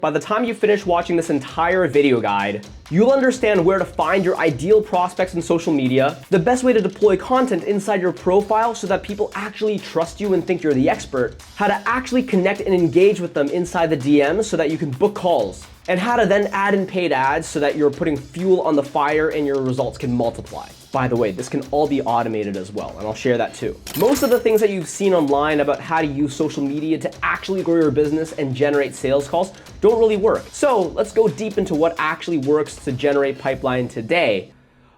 By the time you finish watching this entire video guide, you'll understand where to find your ideal prospects in social media, the best way to deploy content inside your profile so that people actually trust you and think you're the expert, how to actually connect and engage with them inside the DMs so that you can book calls, and how to then add in paid ads so that you're putting fuel on the fire and your results can multiply. By the way, this can all be automated as well, and I'll share that too. Most of the things that you've seen online about how to use social media to actually grow your business and generate sales calls don't really work. So let's go deep into what actually works to generate pipeline today.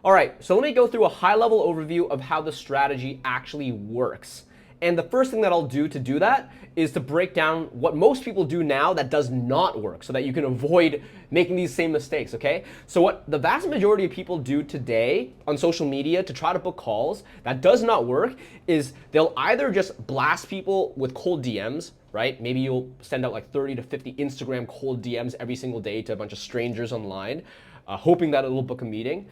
All right, so let me go through a high-level overview of how the strategy actually works. And the first thing that I'll do to do that is to break down what most people do now that does not work so that you can avoid making these same mistakes, okay? So what the vast majority of people do today on social media to try to book calls that does not work is they'll either just blast people with cold DMs, right? Maybe you'll send out like 30 to 50 Instagram cold DMs every single day to a bunch of strangers online, hoping that it'll book a meeting.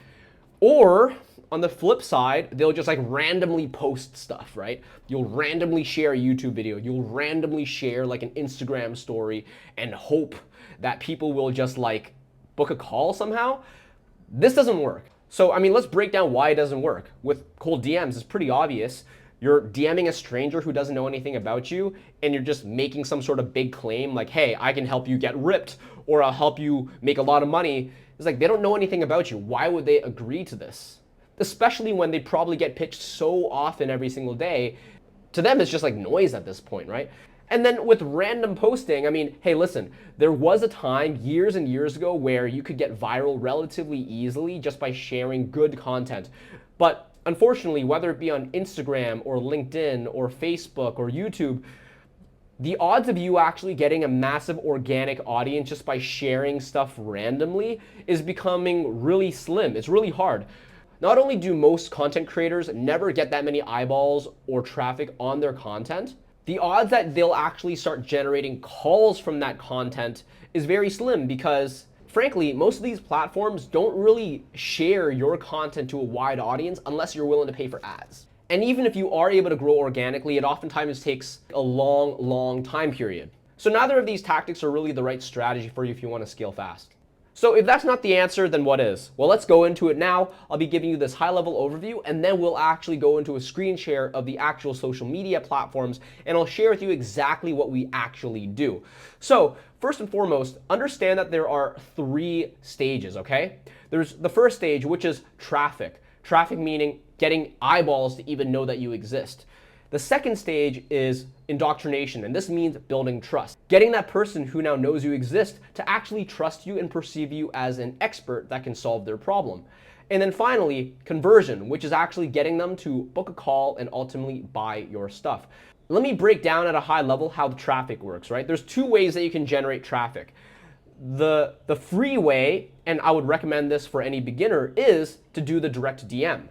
Or on the flip side, they'll just like randomly post stuff, right? You'll randomly share a YouTube video. You'll randomly share like an Instagram story and hope that people will just like book a call somehow. This doesn't work. So, I mean, let's break down why it doesn't work. With cold DMs, it's pretty obvious. You're DMing a stranger who doesn't know anything about you, and you're just making some sort of big claim like, hey, I can help you get ripped, or I'll help you make a lot of money. It's like, they don't know anything about you. Why would they agree to this? Especially when they probably get pitched so often every single day. To them, it's just like noise at this point, right? And then with random posting, I mean, hey, listen, there was a time years and years ago where you could get viral relatively easily just by sharing good content. But unfortunately, whether it be on Instagram or LinkedIn or Facebook or YouTube, the odds of you actually getting a massive organic audience just by sharing stuff randomly is becoming really slim. It's really hard. Not only do most content creators never get that many eyeballs or traffic on their content, the odds that they'll actually start generating calls from that content is very slim because, frankly, most of these platforms don't really share your content to a wide audience unless you're willing to pay for ads. And even if you are able to grow organically, it oftentimes takes a long time period. So neither of these tactics are really the right strategy for you if you want to scale fast. So if that's not the answer, then what is? Well, let's go into it now. I'll be giving you this high-level overview, and then we'll actually go into a screen share of the actual social media platforms, and I'll share with you exactly what we actually do. So first and foremost, understand that there are 3 stages, okay? There's the first stage, which is traffic. Traffic meaning getting eyeballs to even know that you exist. The second stage is indoctrination, and this means building trust. Getting that person who now knows you exist to actually trust you and perceive you as an expert that can solve their problem. And then finally, conversion, which is actually getting them to book a call and ultimately buy your stuff. Let me break down at a high level how the traffic works, right? There's 2 ways that you can generate traffic. The free way, and I would recommend this for any beginner, is to do the direct DM.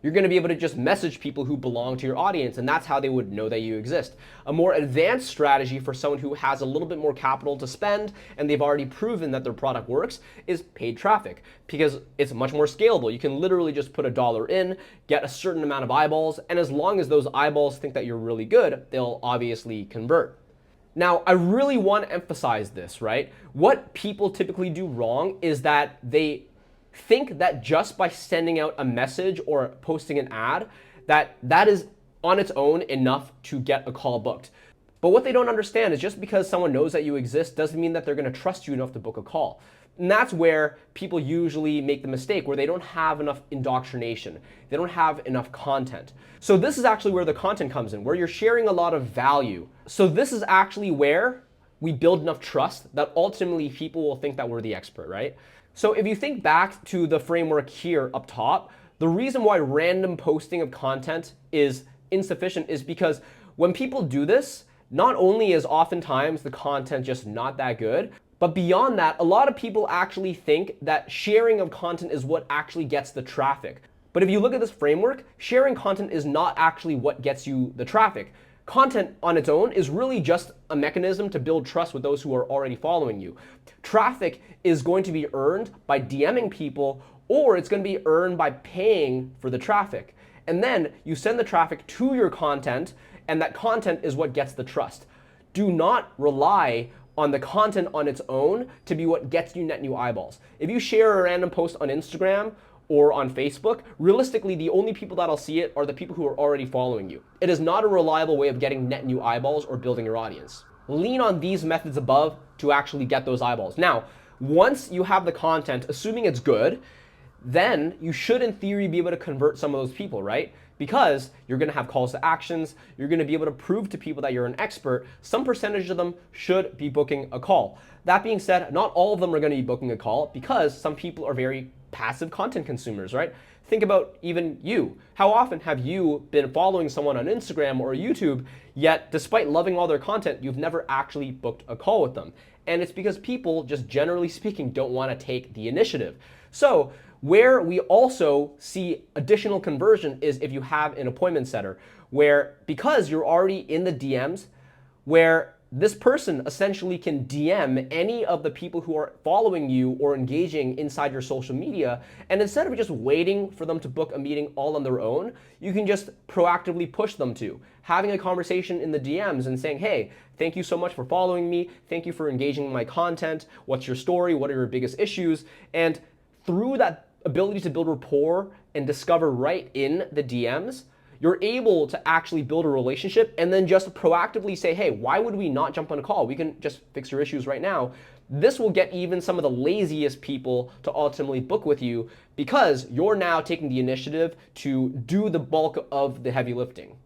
You're going to be able to just message people who belong to your audience, and that's how they would know that you exist. A more advanced strategy for someone who has a little bit more capital to spend and they've already proven that their product works is paid traffic, because it's much more scalable. You can literally just put $1 in, get a certain amount of eyeballs, and as long as those eyeballs think that you're really good, they'll obviously convert. Now, I really want to emphasize this, right? What people typically do wrong is that they think that just by sending out a message or posting an ad, that is on its own enough to get a call booked. But what they don't understand is just because someone knows that you exist doesn't mean that they're going to trust you enough to book a call. And that's where people usually make the mistake, where they don't have enough indoctrination. They don't have enough content. So this is actually where the content comes in, where you're sharing a lot of value. So this is actually where we build enough trust that ultimately people will think that we're the expert, right? So if you think back to the framework here up top, the reason why random posting of content is insufficient is because when people do this, not only is oftentimes the content just not that good, but beyond that, a lot of people actually think that sharing of content is what actually gets the traffic. But if you look at this framework, sharing content is not actually what gets you the traffic. Content on its own is really just a mechanism to build trust with those who are already following you. Traffic is going to be earned by DMing people, or it's going to be earned by paying for the traffic. And then you send the traffic to your content, and that content is what gets the trust. Do not rely on the content on its own to be what gets you net new eyeballs. If you share a random post on Instagram or on Facebook, realistically, the only people that'll see it are the people who are already following you. It is not a reliable way of getting net new eyeballs or building your audience. Lean on these methods above to actually get those eyeballs. Now, once you have the content, assuming it's good, then you should in theory be able to convert some of those people, right? Because you're gonna have calls to actions, you're gonna be able to prove to people that you're an expert. Some percentage of them should be booking a call. That being said, not all of them are gonna be booking a call because some people are very passive content consumers, right? Think about even you. How often have you been following someone on Instagram or YouTube, yet despite loving all their content, you've never actually booked a call with them? And it's because people, just generally speaking, don't wanna take the initiative. So where we also see additional conversion is if you have an appointment setter, where because you're already in the DMs, where this person essentially can DM any of the people who are following you or engaging inside your social media, and instead of just waiting for them to book a meeting all on their own, you can just proactively push them to. Having a conversation in the DMs and saying, hey, thank you so much for following me, thank you for engaging in my content, what's your story, what are your biggest issues, and through that ability to build rapport and discover right in the DMs, you're able to actually build a relationship and then just proactively say, hey, why would we not jump on a call? We can just fix your issues right now. This will get even some of the laziest people to ultimately book with you because you're now taking the initiative to do the bulk of the heavy lifting.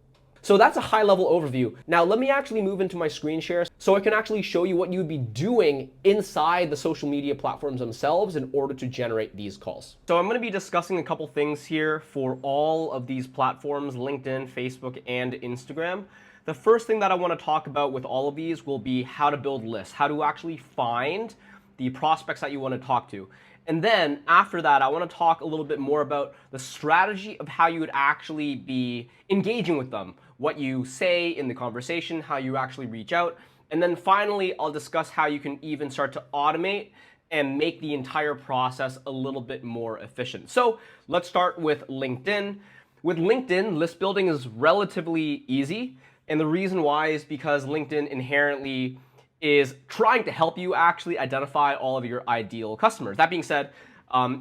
So that's a high level overview. Now let me actually move into my screen share so I can actually show you what you'd be doing inside the social media platforms themselves in order to generate these calls. So I'm gonna be discussing a couple things here for all of these platforms, LinkedIn, Facebook, and Instagram. The first thing that I wanna talk about with all of these will be how to build lists, how to actually find the prospects that you wanna talk to. And then after that, I wanna talk a little bit more about the strategy of how you would actually be engaging with them, what you say in the conversation, how you actually reach out. And then finally, I'll discuss how you can even start to automate and make the entire process a little bit more efficient. So let's start with LinkedIn. With LinkedIn, list building is relatively easy. And the reason why is because LinkedIn inherently is trying to help you actually identify all of your ideal customers. That being said,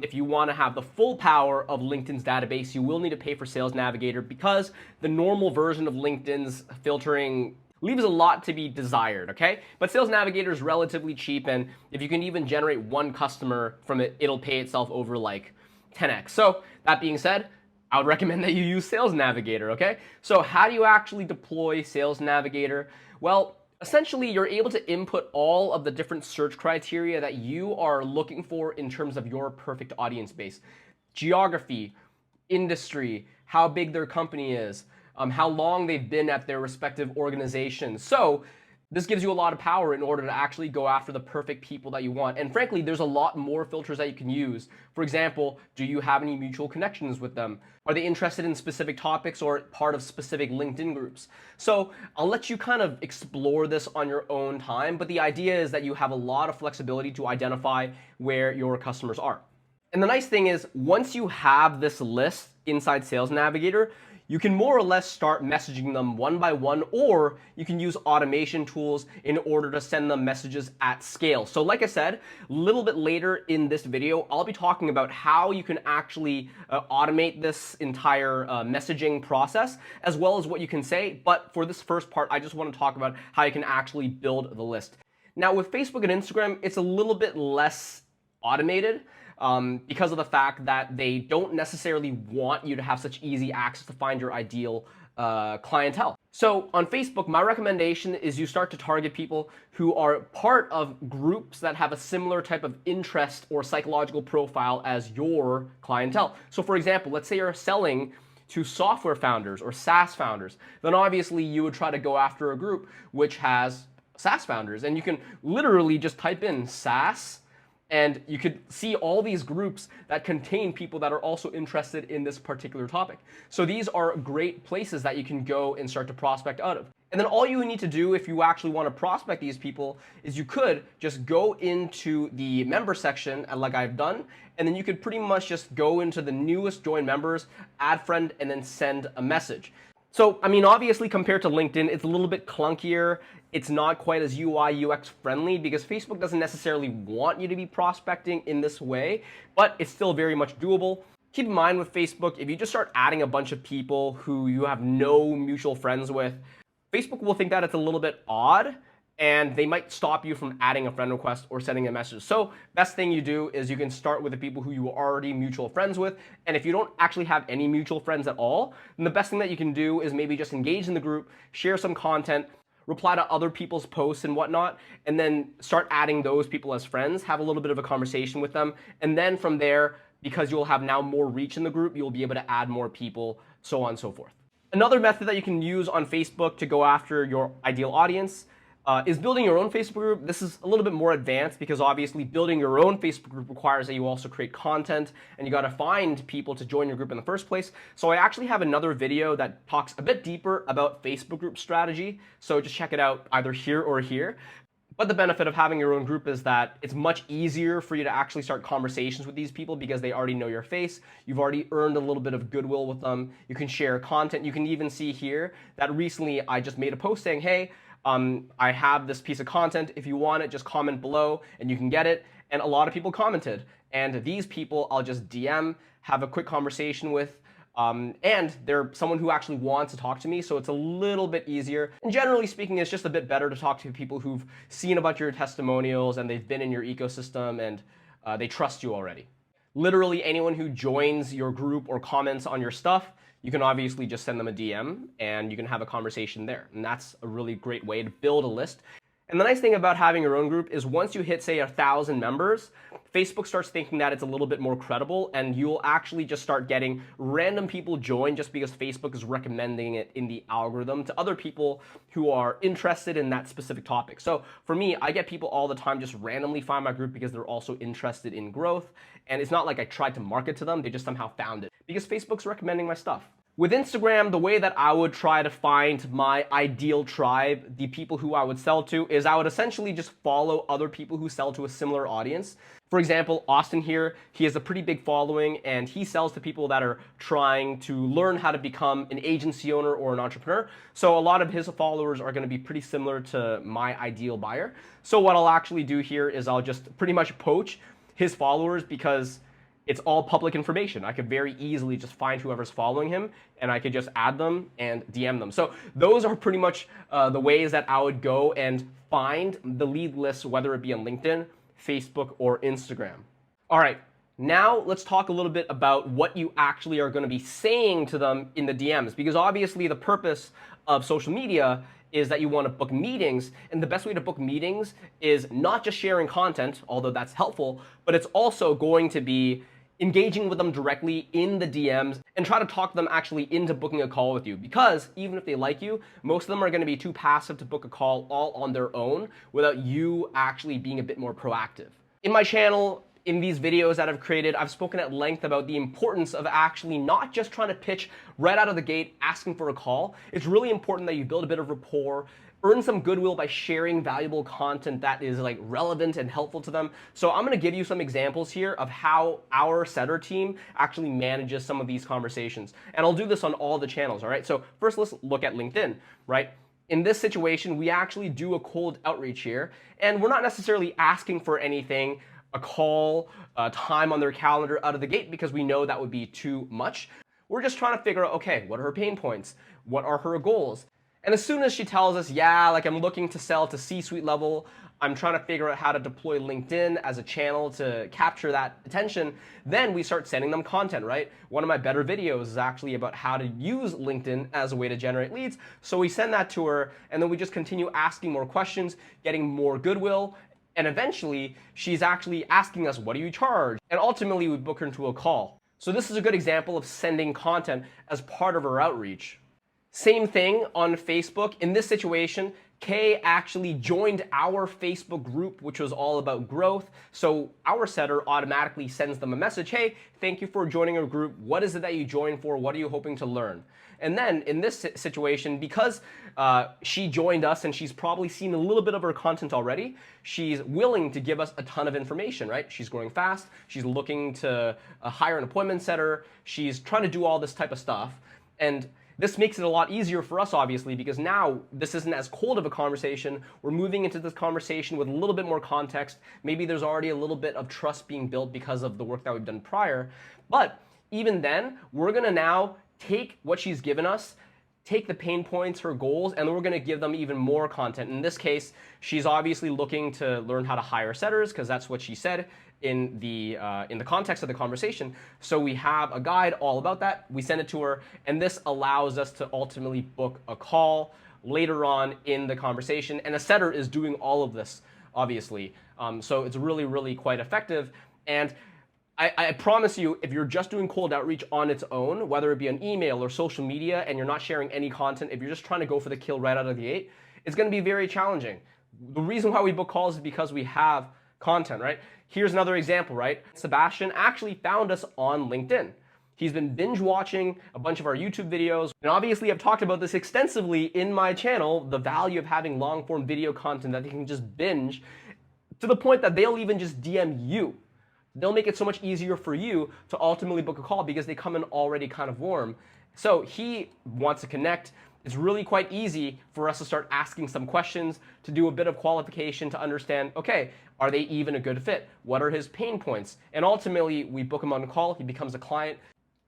if you want to have the full power of LinkedIn's database, you will need to pay for Sales Navigator because the normal version of LinkedIn's filtering leaves a lot to be desired, okay? But Sales Navigator is relatively cheap, and if you can even generate one customer from it, it'll pay itself over like 10x. So that being said, I would recommend that you use Sales Navigator, okay? So how do you actually deploy Sales Navigator? Well, essentially, you're able to input all of the different search criteria that you are looking for in terms of your perfect audience base. Geography, industry, how big their company is, how long they've been at their respective organizations. So this gives you a lot of power in order to actually go after the perfect people that you want. And frankly, there's a lot more filters that you can use. For example, do you have any mutual connections with them? Are they interested in specific topics or part of specific LinkedIn groups? So I'll let you kind of explore this on your own time, but the idea is that you have a lot of flexibility to identify where your customers are. And the nice thing is, once you have this list inside Sales Navigator, you can more or less start messaging them one by one, or you can use automation tools in order to send them messages at scale. So like I said, a little bit later in this video, I'll be talking about how you can actually automate this entire messaging process, as well as what you can say. But for this first part, I just want to talk about how you can actually build the list. Now with Facebook and Instagram, it's a little bit less automated. Because of the fact that they don't necessarily want you to have such easy access to find your ideal clientele. So on Facebook, my recommendation is you start to target people who are part of groups that have a similar type of interest or psychological profile as your clientele. So for example, let's say you're selling to software founders or SaaS founders, then obviously you would try to go after a group which has SaaS founders. And you can literally just type in SaaS, and you could see all these groups that contain people that are also interested in this particular topic. So these are great places that you can go and start to prospect out of. And then all you need to do if you actually want to prospect these people is you could just go into the member section like I've done, and then you could pretty much just go into the newest join members, add friend, and then send a message. So, I mean, obviously compared to LinkedIn, it's a little bit clunkier. It's not quite as UI, UX friendly because Facebook doesn't necessarily want you to be prospecting in this way, but it's still very much doable. Keep in mind with Facebook, if you just start adding a bunch of people who you have no mutual friends with, Facebook will think that it's a little bit odd, and they might stop you from adding a friend request or sending a message. So best thing you do is you can start with the people who you are already mutual friends with. And if you don't actually have any mutual friends at all, then the best thing that you can do is maybe just engage in the group, share some content, reply to other people's posts and whatnot, and then start adding those people as friends, have a little bit of a conversation with them. And then from there, because you'll have now more reach in the group, you'll be able to add more people, so on and so forth. Another method that you can use on Facebook to go after your ideal audience is building your own Facebook group. This is a little bit more advanced because obviously building your own Facebook group requires that you also create content and you got to find people to join your group in the first place. So I actually have another video that talks a bit deeper about Facebook group strategy. So just check it out either here or here. But the benefit of having your own group is that it's much easier for you to actually start conversations with these people because they already know your face. You've already earned a little bit of goodwill with them. You can share content. You can even see here that recently I just made a post saying, hey, I have this piece of content. If you want it, just comment below and you can get it. And a lot of people commented. And these people I'll just DM, have a quick conversation with, and they're someone who actually wants to talk to me, so it's a little bit easier. And generally speaking, it's just a bit better to talk to people who've seen a bunch of your testimonials and they've been in your ecosystem and they trust you already. Literally anyone who joins your group or comments on your stuff, you can obviously just send them a DM and you can have a conversation there. And that's a really great way to build a list. And the nice thing about having your own group is once you hit, say, 1,000 members, Facebook starts thinking that it's a little bit more credible, and you'll actually just start getting random people join just because Facebook is recommending it in the algorithm to other people who are interested in that specific topic. So for me, I get people all the time just randomly find my group because they're also interested in growth. And it's not like I tried to market to them, they just somehow found it because Facebook's recommending my stuff. With Instagram, the way that I would try to find my ideal tribe, the people who I would sell to, is I would essentially just follow other people who sell to a similar audience. For example, Austin here, he has a pretty big following and he sells to people that are trying to learn how to become an agency owner or an entrepreneur. So a lot of his followers are going to be pretty similar to my ideal buyer. So what I'll actually do here is I'll just pretty much poach his followers because it's all public information. I could very easily just find whoever's following him and I could just add them and DM them. So those are pretty much the ways that I would go and find the lead lists, whether it be on LinkedIn, Facebook, or Instagram. All right, now let's talk a little bit about what you actually are going to be saying to them in the DMs, because obviously the purpose of social media is that you want to book meetings, and the best way to book meetings is not just sharing content, although that's helpful, but it's also going to be engaging with them directly in the DMs and try to talk them actually into booking a call with you, because even if they like you, most of them are going to be too passive to book a call all on their own without you actually being a bit more proactive. In my channel, in these videos that I've created, I've spoken at length about the importance of actually not just trying to pitch right out of the gate, asking for a call. It's really important that you build a bit of rapport, earn some goodwill by sharing valuable content that is like relevant and helpful to them. So I'm gonna give you some examples here of how our setter team actually manages some of these conversations. And I'll do this on all the channels, all right? So first let's look at LinkedIn, right? In this situation, we actually do a cold outreach here, and we're not necessarily asking for anything, a call, time on their calendar out of the gate, because we know that would be too much. We're just trying to figure out, okay, what are her pain points? What are her goals? And as soon as she tells us, yeah, like I'm looking to sell to C-suite level, I'm trying to figure out how to deploy LinkedIn as a channel to capture that attention, then we start sending them content, right? One of my better videos is actually about how to use LinkedIn as a way to generate leads. So we send that to her, and then we just continue asking more questions, getting more goodwill, and eventually she's actually asking us, what do you charge? And ultimately we book her into a call. So this is a good example of sending content as part of our outreach. Same thing on Facebook. In this situation, Kay actually joined our Facebook group, which was all about growth. So our setter automatically sends them a message, hey, thank you for joining our group. What is it that you joined for? What are you hoping to learn? And then in this situation, because she joined us and she's probably seen a little bit of our content already, she's willing to give us a ton of information, right? She's growing fast. She's looking to hire an appointment setter. She's trying to do all this type of stuff. And This makes it a lot easier for us, obviously, because now this isn't as cold of a conversation. We're moving into this conversation with a little bit more context. Maybe there's already a little bit of trust being built because of the work that we've done prior. But even then, we're going to now take what she's given us, take the pain points, her goals, and then we're going to give them even more content. In this case, she's obviously looking to learn how to hire setters because that's what she said in the context of the conversation. So we have a guide all about that. We send it to her, and this allows us to ultimately book a call later on in the conversation. And a setter is doing all of this, obviously. So it's really, really quite effective. And I promise you, if you're just doing cold outreach on its own, whether it be on email or social media, and you're not sharing any content, if you're just trying to go for the kill right out of the gate, it's going to be very challenging. The reason why we book calls is because we have content, right? Here's another example, right? Sebastian actually found us on LinkedIn. He's been binge watching a bunch of our YouTube videos. And obviously I've talked about this extensively in my channel, the value of having long form video content that they can just binge to the point that they'll even just DM you. They'll make it so much easier for you to ultimately book a call because they come in already kind of warm. So he wants to connect. It's really quite easy for us to start asking some questions, to do a bit of qualification, to understand, okay, are they even a good fit? What are his pain points? And ultimately, we book him on a call, he becomes a client.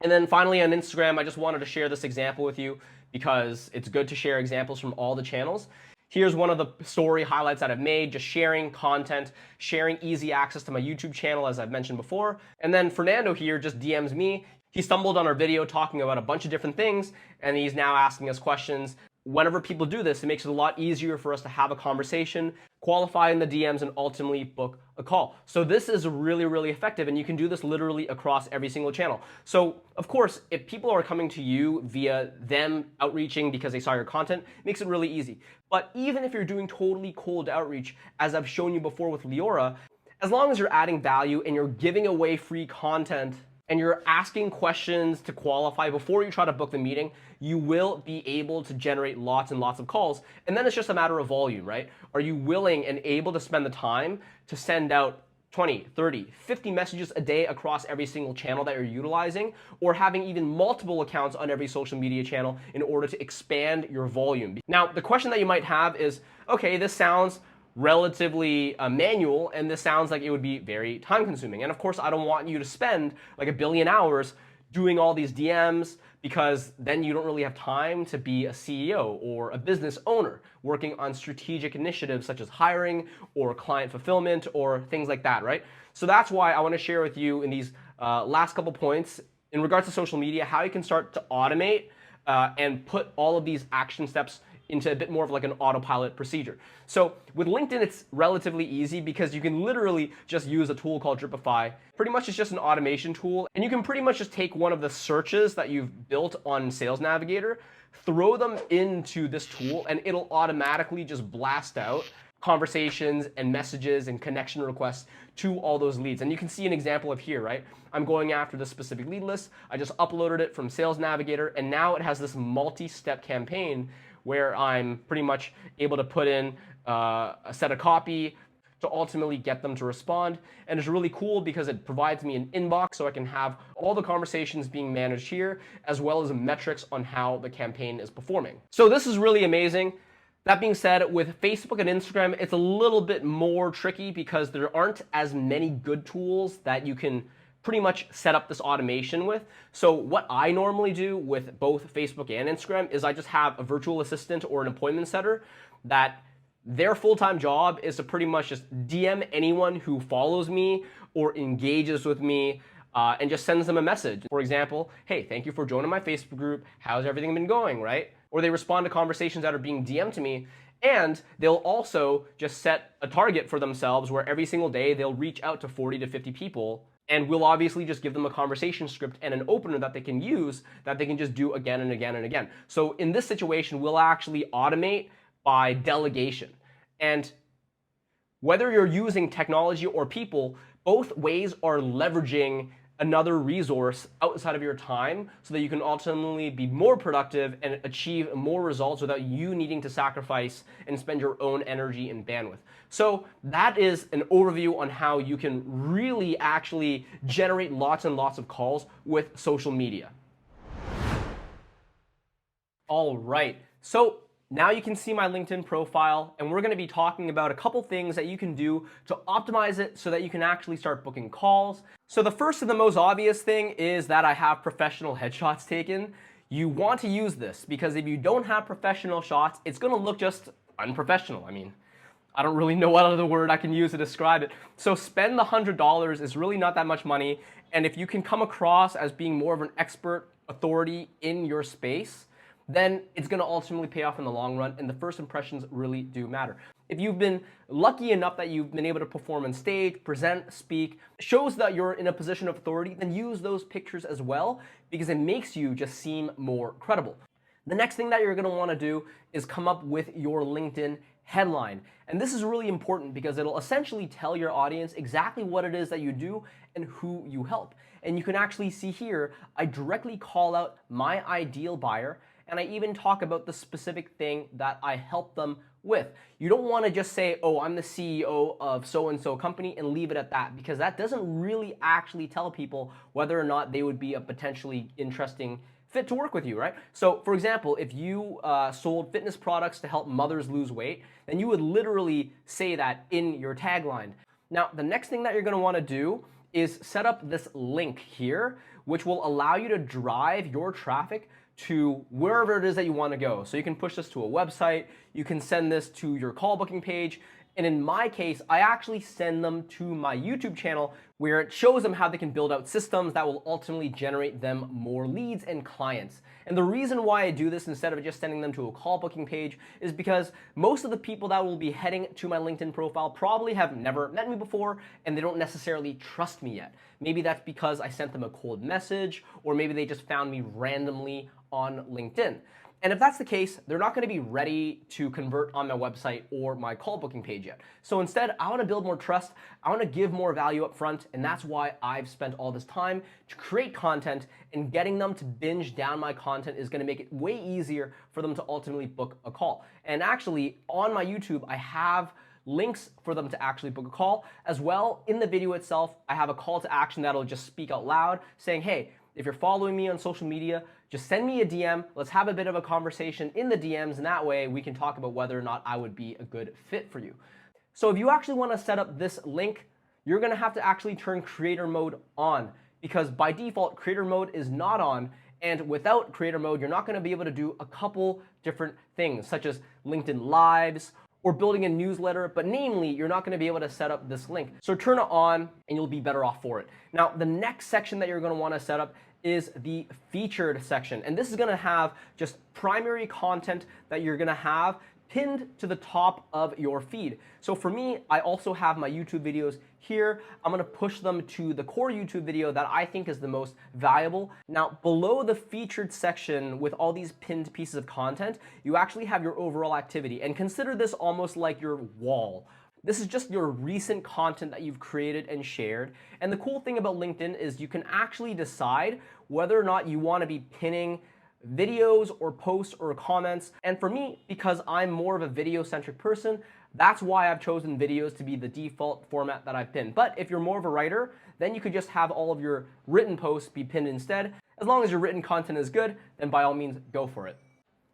And then finally on Instagram, I just wanted to share this example with you because it's good to share examples from all the channels. Here's one of the story highlights that I've made, just sharing content, sharing easy access to my YouTube channel, as I've mentioned before. And then Fernando here just DMs me. He stumbled on our video talking about a bunch of different things, and he's now asking us questions. Whenever people do this, it makes it a lot easier for us to have a conversation, qualify in the DMs, and ultimately book a call. So this is really, really effective, and you can do this literally across every single channel. So of course, if people are coming to you via them outreaching because they saw your content, it makes it really easy. But even if you're doing totally cold outreach, as I've shown you before with Leora, as long as you're adding value and you're giving away free content, and you're asking questions to qualify before you try to book the meeting, you will be able to generate lots and lots of calls. And then it's just a matter of volume, right? Are you willing and able to spend the time to send out 20, 30, 50 messages a day across every single channel that you're utilizing, or having even multiple accounts on every social media channel in order to expand your volume? Now, the question that you might have is, okay, this sounds relatively manual, and this sounds like it would be very time consuming. And of course, I don't want you to spend like 1 billion hours doing all these DMs, because then you don't really have time to be a CEO or a business owner working on strategic initiatives such as hiring or client fulfillment or things like that, right? So that's why I want to share with you in these last couple points in regards to social media, how you can start to automate and put all of these action steps into a bit more of like an autopilot procedure. So with LinkedIn, it's relatively easy because you can literally just use a tool called Dripify. Pretty much it's just an automation tool, and you can pretty much just take one of the searches that you've built on Sales Navigator, throw them into this tool, and it'll automatically just blast out conversations and messages and connection requests to all those leads. And you can see an example of here, right? I'm going after this specific lead list. I just uploaded it from Sales Navigator, and now it has this multi-step campaign where I'm pretty much able to put in a set of copy to ultimately get them to respond. And it's really cool because it provides me an inbox so I can have all the conversations being managed here, as well as metrics on how the campaign is performing. So this is really amazing. That being said, with Facebook and Instagram, it's a little bit more tricky because there aren't as many good tools that you can pretty much set up this automation with. So what I normally do with both Facebook and Instagram is I just have a virtual assistant or an appointment setter that their full-time job is to pretty much just DM anyone who follows me or engages with me and just sends them a message. For example, hey, thank you for joining my Facebook group. How's everything been going, right? Or they respond to conversations that are being DM'd to me, and they'll also just set a target for themselves where every single day they'll reach out to 40 to 50 people. And we'll obviously just give them a conversation script and an opener that they can use that they can just do again and again and again. So in this situation, we'll actually automate by delegation. And whether you're using technology or people, both ways are leveraging another resource outside of your time so that you can ultimately be more productive and achieve more results without you needing to sacrifice and spend your own energy and bandwidth. So that is an overview on how you can really actually generate lots and lots of calls with social media. All right, so now you can see my LinkedIn profile, and we're going to be talking about a couple things that you can do to optimize it so that you can actually start booking calls. So the first and the most obvious thing is that I have professional headshots taken. You want to use this because if you don't have professional shots, it's going to look just unprofessional. I mean, I don't really know what other word I can use to describe it. So spend the $100 is really not that much money. And if you can come across as being more of an expert authority in your space, then it's going to ultimately pay off in the long run, and the first impressions really do matter. If you've been lucky enough that you've been able to perform on stage, present, speak, shows that you're in a position of authority, then use those pictures as well because it makes you just seem more credible. The next thing that you're going to want to do is come up with your LinkedIn headline. And this is really important because it'll essentially tell your audience exactly what it is that you do and who you help. And you can actually see here, I directly call out my ideal buyer, and I even talk about the specific thing that I help them with. You don't want to just say, oh, I'm the CEO of so-and-so company and leave it at that, because that doesn't really actually tell people whether or not they would be a potentially interesting fit to work with you, right? So for example, if you sold fitness products to help mothers lose weight, then you would literally say that in your tagline. Now, the next thing that you're going to want to do is set up this link here, which will allow you to drive your traffic to wherever it is that you want to go. So you can push this to a website, you can send this to your call booking page, and in my case, I actually send them to my YouTube channel where it shows them how they can build out systems that will ultimately generate them more leads and clients. And the reason why I do this instead of just sending them to a call booking page is because most of the people that will be heading to my LinkedIn profile probably have never met me before and they don't necessarily trust me yet. Maybe that's because I sent them a cold message, or maybe they just found me randomly on LinkedIn. And if that's the case, they're not going to be ready to convert on my website or my call booking page yet. So instead, I want to build more trust. I want to give more value up front. And that's why I've spent all this time to create content, and getting them to binge down my content is going to make it way easier for them to ultimately book a call. And actually, on my YouTube, I have links for them to actually book a call. As well, in the video itself, I have a call to action that'll just speak out loud saying, hey, if you're following me on social media, just send me a DM. Let's have a bit of a conversation in the DMs, and that way we can talk about whether or not I would be a good fit for you. So if you actually want to set up this link, you're going to have to actually turn creator mode on, because by default, creator mode is not on. And without creator mode, you're not going to be able to do a couple different things, such as LinkedIn Lives or building a newsletter, but namely, you're not going to be able to set up this link. So turn it on and you'll be better off for it. Now, the next section that you're going to want to set up is the featured section. And this is going to have just primary content that you're going to have pinned to the top of your feed. So for me, I also have my YouTube videos here. I'm going to push them to the core YouTube video that I think is the most valuable. Now, below the featured section with all these pinned pieces of content, you actually have your overall activity. And consider this almost like your wall. This is just your recent content that you've created and shared. And the cool thing about LinkedIn is you can actually decide whether or not you want to be pinning videos or posts or comments. And for me, because I'm more of a video-centric person, that's why I've chosen videos to be the default format that I pin. But if you're more of a writer, then you could just have all of your written posts be pinned instead. As long as your written content is good, then by all means, go for it.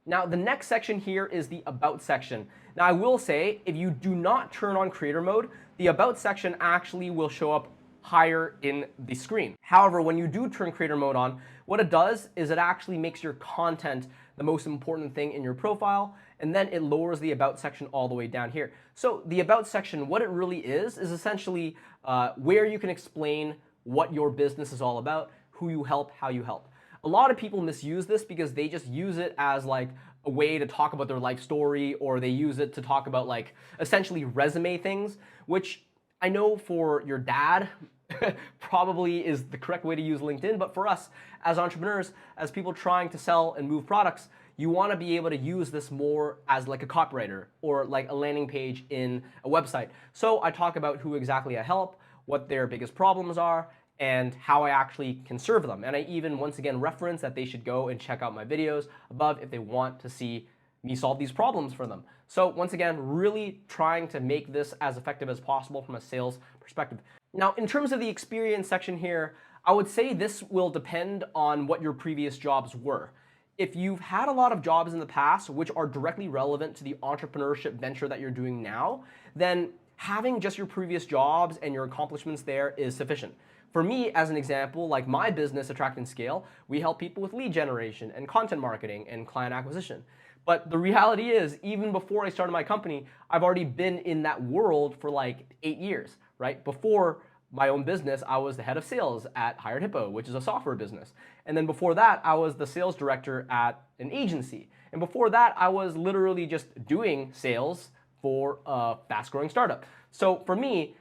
Now, the next section here is the About section. Now, I will say, if you do not turn on creator mode, the About section actually will show up higher in the screen. However, when you do turn creator mode on, what it does is it actually makes your content the most important thing in your profile, and then it lowers the About section all the way down here. So the About section, what it really is essentially where you can explain what your business is all about, who you help, how you help. A lot of people misuse this because they just use it as like a way to talk about their life story, or they use it to talk about like essentially resume things, which I know for your dad probably is the correct way to use LinkedIn, but for us as entrepreneurs, as people trying to sell and move products, you want to be able to use this more as like a copywriter or like a landing page in a website. So I talk about who exactly I help, what their biggest problems are, and how I actually can serve them. And I even, once again, reference that they should go and check out my videos above if they want to see me solve these problems for them. So once again, really trying to make this as effective as possible from a sales perspective. Now, in terms of the experience section here, I would say this will depend on what your previous jobs were. If you've had a lot of jobs in the past which are directly relevant to the entrepreneurship venture that you're doing now, then having just your previous jobs and your accomplishments there is sufficient. For me, as an example, like my business, Attract and Scale, we help people with lead generation and content marketing and client acquisition. But the reality is, even before I started my company, I've already been in that world for like 8 years, right? Before my own business, I was the head of sales at Hired Hippo, which is a software business. And then before that, I was the sales director at an agency. And before that, I was literally just doing sales for a fast-growing startup. So for me,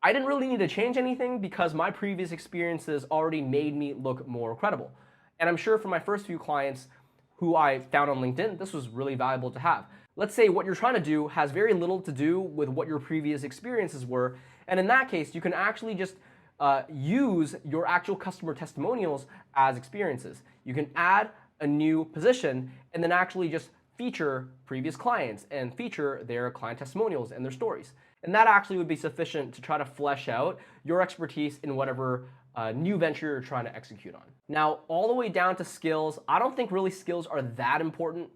I didn't really need to change anything because my previous experiences already made me look more credible. And I'm sure for my first few clients who I found on LinkedIn, this was really valuable to have. Let's say what you're trying to do has very little to do with what your previous experiences were. And in that case, you can actually just use your actual customer testimonials as experiences. You can add a new position and then actually just feature previous clients and feature their client testimonials and their stories. And that actually would be sufficient to try to flesh out your expertise in whatever new venture you're trying to execute on. Now, all the way down to skills, I don't think really skills are that important.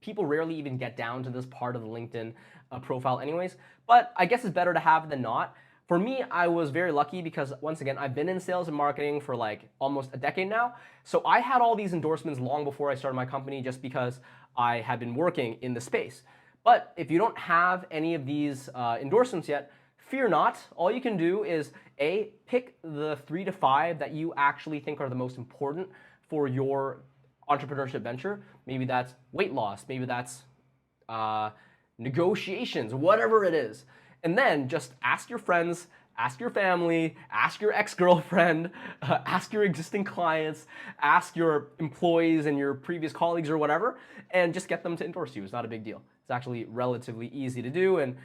People rarely even get down to this part of the LinkedIn profile anyways, but I guess it's better to have than not. For me, I was very lucky because, once again, I've been in sales and marketing for like almost a decade now. So I had all these endorsements long before I started my company just because I had been working in the space. But if you don't have any of these endorsements yet, fear not. All you can do is pick the 3 to 5 that you actually think are the most important for your entrepreneurship venture. Maybe that's weight loss, maybe that's negotiations, whatever it is. And then just ask your friends, ask your family, ask your ex-girlfriend, ask your existing clients, ask your employees and your previous colleagues or whatever, and just get them to endorse you. It's not a big deal. It's actually relatively easy to do. And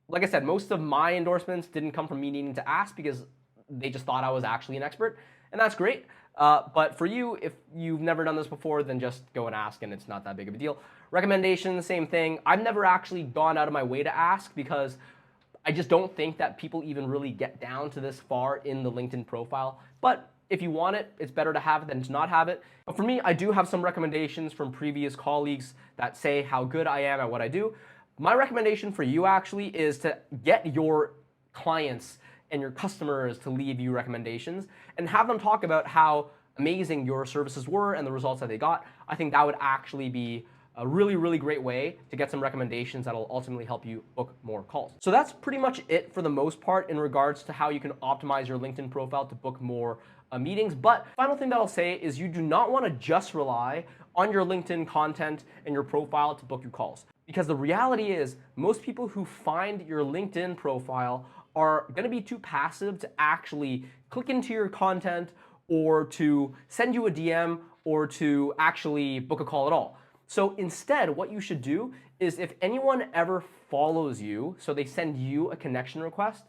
like I said, most of my endorsements didn't come from me needing to ask because they just thought I was actually an expert, and that's great. But for you, if you've never done this before, then just go and ask, and it's not that big of a deal. Recommendations, same thing. I've never actually gone out of my way to ask because I just don't think that people even really get down to this far in the LinkedIn profile. But if you want it, it's better to have it than to not have it. But for me, I do have some recommendations from previous colleagues that say how good I am at what I do. My recommendation for you actually is to get your clients and your customers to leave you recommendations and have them talk about how amazing your services were and the results that they got. I think that would actually be a really, really great way to get some recommendations that'll ultimately help you book more calls. So that's pretty much it for the most part in regards to how you can optimize your LinkedIn profile to book more meetings. But final thing that I'll say is you do not want to just rely on your LinkedIn content and your profile to book your calls. Because the reality is most people who find your LinkedIn profile are going to be too passive to actually click into your content or to send you a DM or to actually book a call at all. So instead, what you should do is if anyone ever follows you, so they send you a connection request,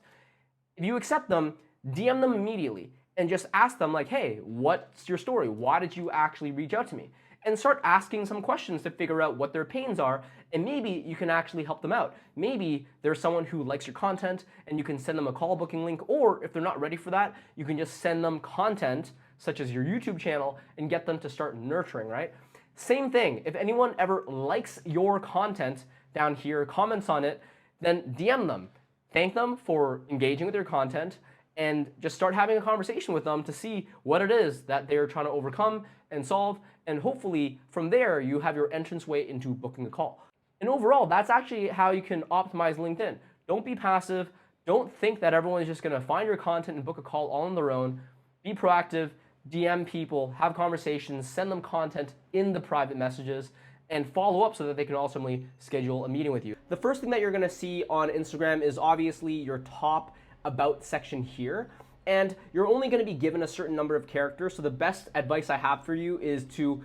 if you accept them, DM them immediately and just ask them like, hey, what's your story? Why did you actually reach out to me? And start asking some questions to figure out what their pains are, and maybe you can actually help them out. Maybe there's someone who likes your content and you can send them a call booking link, or if they're not ready for that, you can just send them content such as your YouTube channel and get them to start nurturing, right? Same thing, if anyone ever likes your content down here, comments on it, then DM them. Thank them for engaging with your content and just start having a conversation with them to see what it is that they're trying to overcome and solve. And hopefully from there, you have your entranceway into booking a call. And overall, that's actually how you can optimize LinkedIn. Don't be passive. Don't think that everyone is just going to find your content and book a call all on their own. Be proactive. DM people, have conversations, send them content in the private messages, and follow up so that they can ultimately schedule a meeting with you. The first thing that you're gonna see on Instagram is obviously your top about section here, and you're only gonna be given a certain number of characters, so the best advice I have for you is to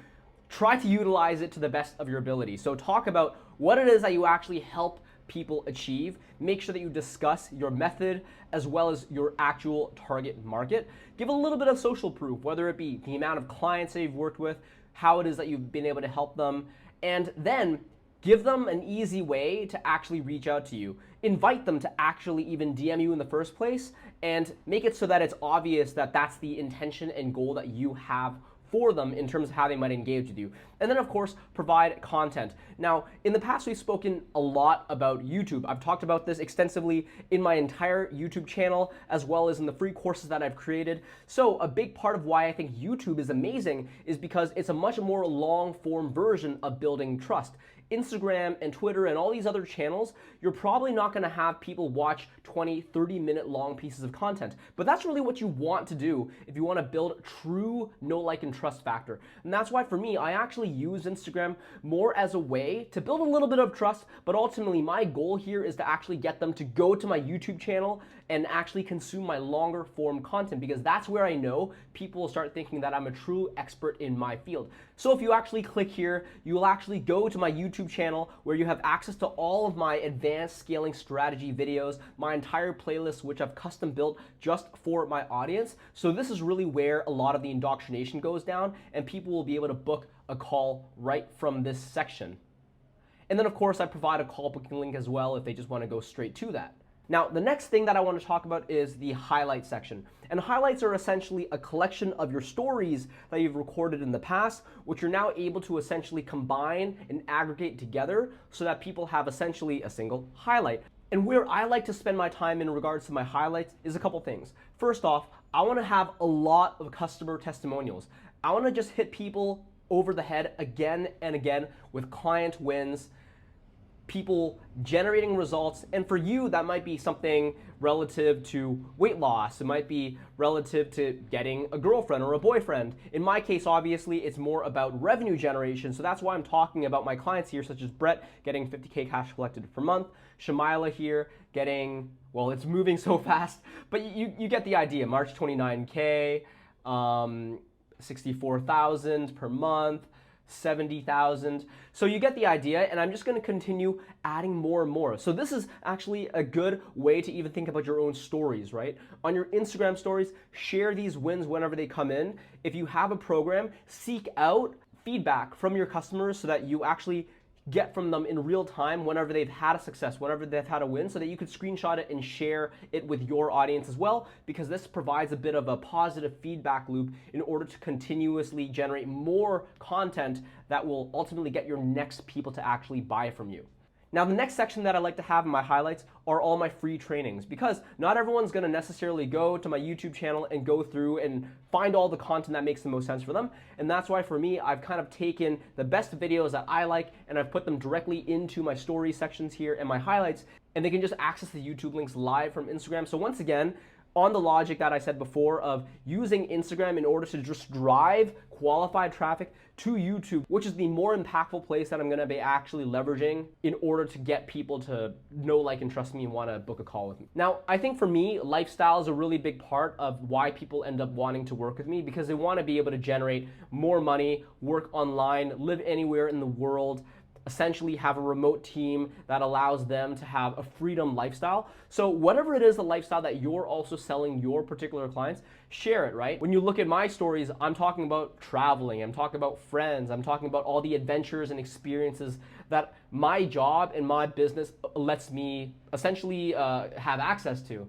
try to utilize it to the best of your ability. So talk about what it is that you actually help people achieve. Make sure that you discuss your method as well as your actual target market. Give a little bit of social proof, whether it be the amount of clients that you've worked with, how it is that you've been able to help them, and then give them an easy way to actually reach out to you. Invite them to actually even DM you in the first place and make it so that it's obvious that that's the intention and goal that you have for them in terms of how they might engage with you. And then of course, provide content. Now, in the past, we've spoken a lot about YouTube. I've talked about this extensively in my entire YouTube channel, as well as in the free courses that I've created. So a big part of why I think YouTube is amazing is because it's a much more long form version of building trust. Instagram and Twitter and all these other channels, you're probably not gonna have people watch 20, 30-minute long pieces of content. But that's really what you want to do if you wanna build true know, like, and trust factor. And that's why for me, I actually use Instagram more as a way to build a little bit of trust, but ultimately my goal here is to actually get them to go to my YouTube channel and actually consume my longer form content, because that's where I know people will start thinking that I'm a true expert in my field. So if you actually click here, you will actually go to my YouTube channel where you have access to all of my advanced scaling strategy videos, my entire playlist, which I've custom built just for my audience. So this is really where a lot of the indoctrination goes down, and people will be able to book a call right from this section. And then of course I provide a call booking link as well if they just want to go straight to that. Now, the next thing that I want to talk about is the highlight section. And highlights are essentially a collection of your stories that you've recorded in the past, which you're now able to essentially combine and aggregate together so that people have essentially a single highlight. And where I like to spend my time in regards to my highlights is a couple things. First off, I want to have a lot of customer testimonials. I want to just hit people over the head again and again with client wins, people generating results. And for you, that might be something relative to weight loss. It might be relative to getting a girlfriend or a boyfriend. In my case, obviously, it's more about revenue generation. So that's why I'm talking about my clients here, such as Brett getting 50K cash collected per month, Shamila here getting, well, it's moving so fast, but you get the idea. March 29K, 64,000 per month, 70,000. So you get the idea, and I'm just going to continue adding more and more. So this is actually a good way to even think about your own stories, right? On your Instagram stories, share these wins whenever they come in. If you have a program, seek out feedback from your customers so that you actually get from them in real time whenever they've had a success, whenever they've had a win, so that you could screenshot it and share it with your audience as well, because this provides a bit of a positive feedback loop in order to continuously generate more content that will ultimately get your next people to actually buy from you. Now, the next section that I like to have in my highlights are all my free trainings, because not everyone's going to necessarily go to my YouTube channel and go through and find all the content that makes the most sense for them. And that's why for me, I've kind of taken the best videos that I like and I've put them directly into my story sections here and my highlights, and they can just access the YouTube links live from Instagram. So once again, on the logic that I said before of using Instagram in order to just drive qualified traffic to YouTube, which is the more impactful place that I'm going to be actually leveraging in order to get people to know, like, and trust me and want to book a call with me. Now, I think for me, lifestyle is a really big part of why people end up wanting to work with me, because they want to be able to generate more money, work online, live anywhere in the world, essentially have a remote team that allows them to have a freedom lifestyle. So whatever it is, the lifestyle that you're also selling your particular clients, share it, right? When you look at my stories, I'm talking about traveling, I'm talking about friends, I'm talking about all the adventures and experiences that my job and my business lets me essentially have access to.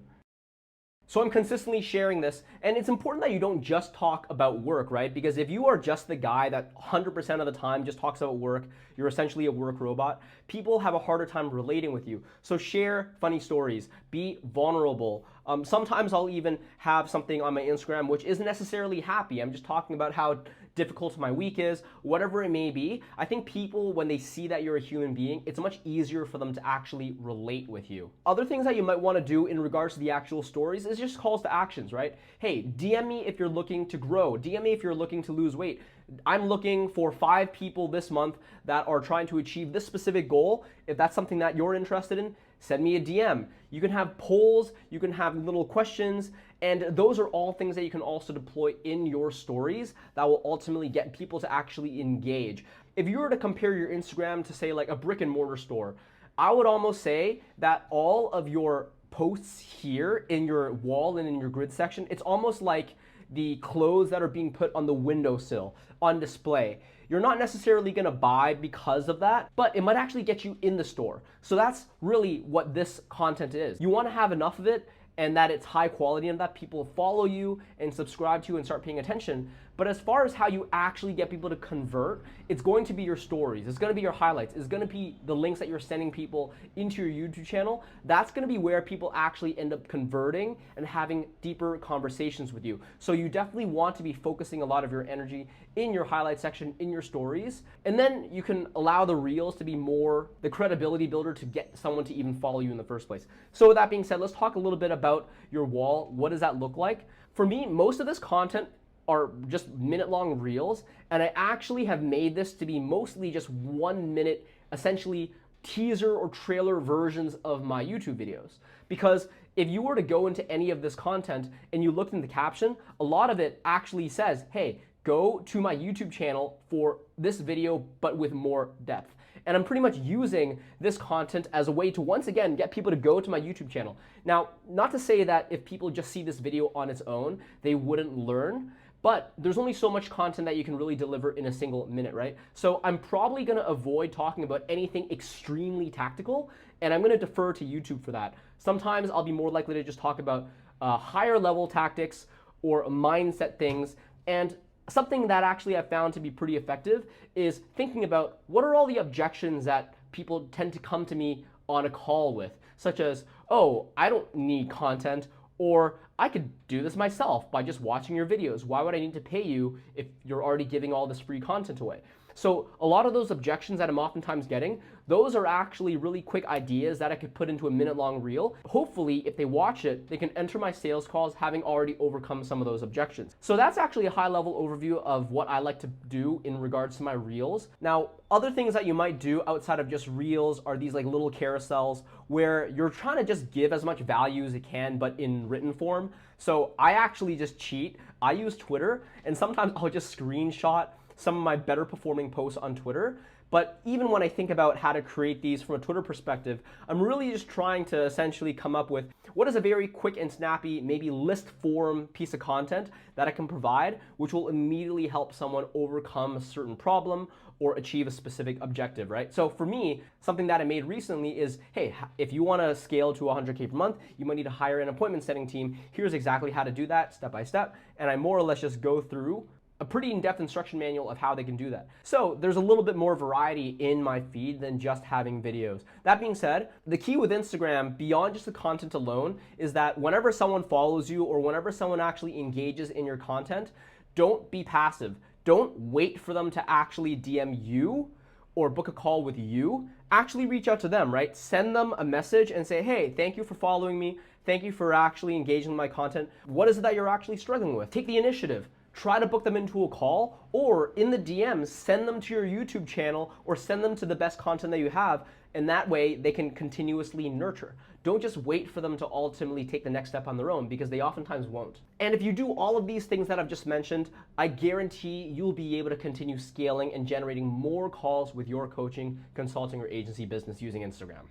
So I'm consistently sharing this, and it's important that you don't just talk about work, right? Because if you are just the guy that 100% of the time just talks about work, you're essentially a work robot, people have a harder time relating with you. So share funny stories, be vulnerable. Sometimes I'll even have something on my Instagram which isn't necessarily happy. I'm just talking about how difficult my week is, whatever it may be. I think people, when they see that you're a human being, it's much easier for them to actually relate with you. Other things that you might want to do in regards to the actual stories is just calls to actions, right? Hey, DM me if you're looking to grow. DM me if you're looking to lose weight. I'm looking for 5 people this month that are trying to achieve this specific goal. If that's something that you're interested in, send me a DM. You can have polls, you can have little questions, and those are all things that you can also deploy in your stories that will ultimately get people to actually engage. If you were to compare your Instagram to, say, like a brick and mortar store, I would almost say that all of your posts here in your wall and in your grid section, it's almost like the clothes that are being put on the windowsill on display. You're not necessarily gonna buy because of that, but it might actually get you in the store. So that's really what this content is. You wanna have enough of it, and that it's high quality and that people follow you and subscribe to you and start paying attention. But as far as how you actually get people to convert, it's going to be your stories. It's going to be your highlights. It's going to be the links that you're sending people into your YouTube channel. That's going to be where people actually end up converting and having deeper conversations with you. So you definitely want to be focusing a lot of your energy in your highlight section, in your stories. And then you can allow the reels to be more the credibility builder to get someone to even follow you in the first place. So with that being said, let's talk a little bit about your wall. What does that look like? For me, most of this content are just minute-long reels, and I actually have made this to be mostly just 1 minute, essentially teaser or trailer versions of my YouTube videos. Because if you were to go into any of this content and you looked in the caption, a lot of it actually says, hey, go to my YouTube channel for this video, but with more depth. And I'm pretty much using this content as a way to, once again, get people to go to my YouTube channel. Now, not to say that if people just see this video on its own, they wouldn't learn, but there's only so much content that you can really deliver in a single minute, right? So I'm probably gonna avoid talking about anything extremely tactical, and I'm gonna defer to YouTube for that. Sometimes I'll be more likely to just talk about higher level tactics or mindset things. And something that actually I've found to be pretty effective is thinking about what are all the objections that people tend to come to me on a call with, such as, oh, I don't need content, or I could do this myself by just watching your videos. Why would I need to pay you if you're already giving all this free content away? So a lot of those objections that I'm oftentimes getting, those are actually really quick ideas that I could put into a minute-long reel. Hopefully, if they watch it, they can enter my sales calls having already overcome some of those objections. So that's actually a high-level overview of what I like to do in regards to my reels. Now, other things that you might do outside of just reels are these like little carousels where you're trying to just give as much value as you can, but in written form. So I actually just cheat. I use Twitter, and sometimes I'll just screenshot some of my better performing posts on Twitter. But even when I think about how to create these from a Twitter perspective, I'm really just trying to essentially come up with what is a very quick and snappy, maybe list form piece of content that I can provide, which will immediately help someone overcome a certain problem or achieve a specific objective, right? So for me, something that I made recently is, hey, if you want to scale to 100K per month, you might need to hire an appointment setting team. Here's exactly how to do that step by step. And I more or less just go through a pretty in-depth instruction manual of how they can do that. So there's a little bit more variety in my feed than just having videos. That being said, the key with Instagram, beyond just the content alone, is that whenever someone follows you or whenever someone actually engages in your content, don't be passive. Don't wait for them to actually DM you or book a call with you. Actually reach out to them, right? Send them a message and say, hey, thank you for following me. Thank you for actually engaging in my content. What is it that you're actually struggling with? Take the initiative. Try to book them into a call, or in the DMs, send them to your YouTube channel or send them to the best content that you have, and that way they can continuously nurture. Don't just wait for them to ultimately take the next step on their own, because they oftentimes won't. And if you do all of these things that I've just mentioned, I guarantee you'll be able to continue scaling and generating more calls with your coaching, consulting, or agency business using Instagram.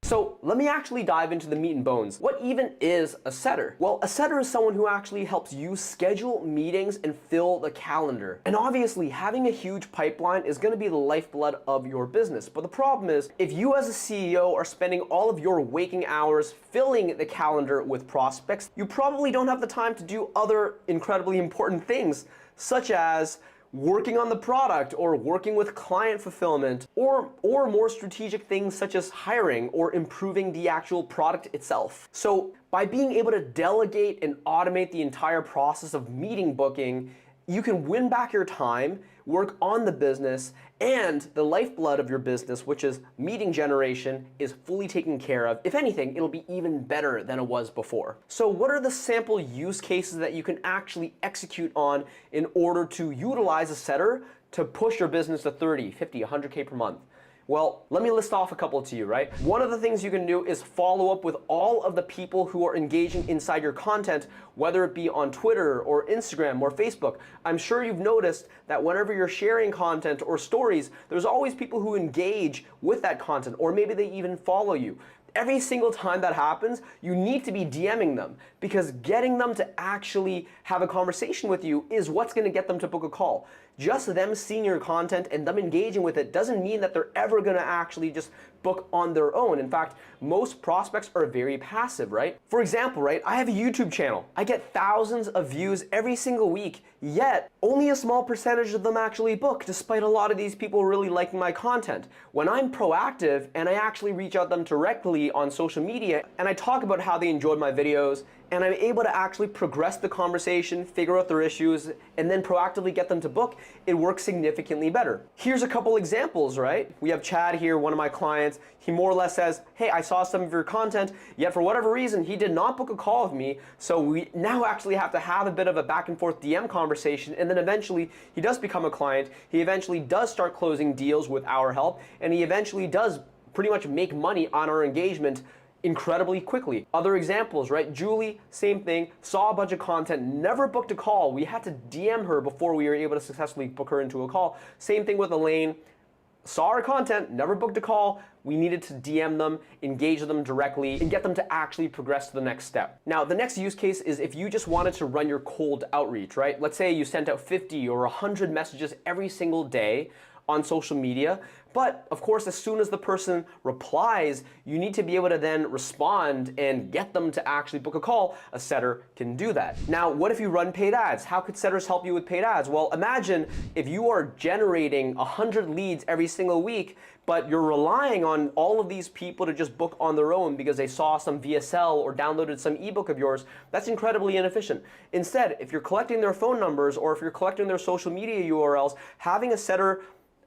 So let me actually dive into the meat and bones. What even is a setter? Well, a setter is someone who actually helps you schedule meetings and fill the calendar. And obviously, having a huge pipeline is gonna be the lifeblood of your business. But the problem is, if you as a CEO are spending all of your waking hours filling the calendar with prospects, you probably don't have the time to do other incredibly important things, such as working on the product or working with client fulfillment or more strategic things such as hiring or improving the actual product itself. So by being able to delegate and automate the entire process of meeting booking, you can win back your time, work on the business, and the lifeblood of your business, which is meeting generation, is fully taken care of. If anything, it'll be even better than it was before. So what are the sample use cases that you can actually execute on in order to utilize a setter to push your business to 30, 50, 100K per month? Well, let me list off a couple to you, right? One of the things you can do is follow up with all of the people who are engaging inside your content, whether it be on Twitter or Instagram or Facebook. I'm sure you've noticed that whenever you're sharing content or stories, there's always people who engage with that content, or maybe they even follow you. Every single time that happens, you need to be DMing them, because getting them to actually have a conversation with you is what's going to get them to book a call. Just them seeing your content and them engaging with it doesn't mean that they're ever gonna actually just book on their own. In fact, most prospects are very passive, right? For example, right, I have a YouTube channel. I get thousands of views every single week, yet only a small percentage of them actually book, despite a lot of these people really liking my content. When I'm proactive and I actually reach out to them directly on social media and I talk about how they enjoyed my videos, and I'm able to actually progress the conversation, figure out their issues, and then proactively get them to book, it works significantly better. Here's a couple examples, right? We have Chad here, one of my clients. He more or less says, hey, I saw some of your content, yet for whatever reason, he did not book a call with me, so we now actually have to have a bit of a back and forth DM conversation, and then eventually he does become a client, he eventually does start closing deals with our help, and he eventually does pretty much make money on our engagement incredibly quickly. Other examples, right? Julie, same thing, saw a bunch of content, never booked a call. We had to DM her before we were able to successfully book her into a call. Same thing with Elaine. Saw our content, never booked a call. We needed to DM them, engage them directly, and get them to actually progress to the next step. Now, the next use case is if you just wanted to run your cold outreach, right? Let's say you sent out 50 or 100 messages every single day on social media, but of course, as soon as the person replies, you need to be able to then respond and get them to actually book a call. A setter can do that. Now, what if you run paid ads? How could setters help you with paid ads? Well, imagine if you are generating 100 leads every single week, but you're relying on all of these people to just book on their own because they saw some VSL or downloaded some ebook of yours. That's incredibly inefficient. Instead, if you're collecting their phone numbers or if you're collecting their social media URLs, having a setter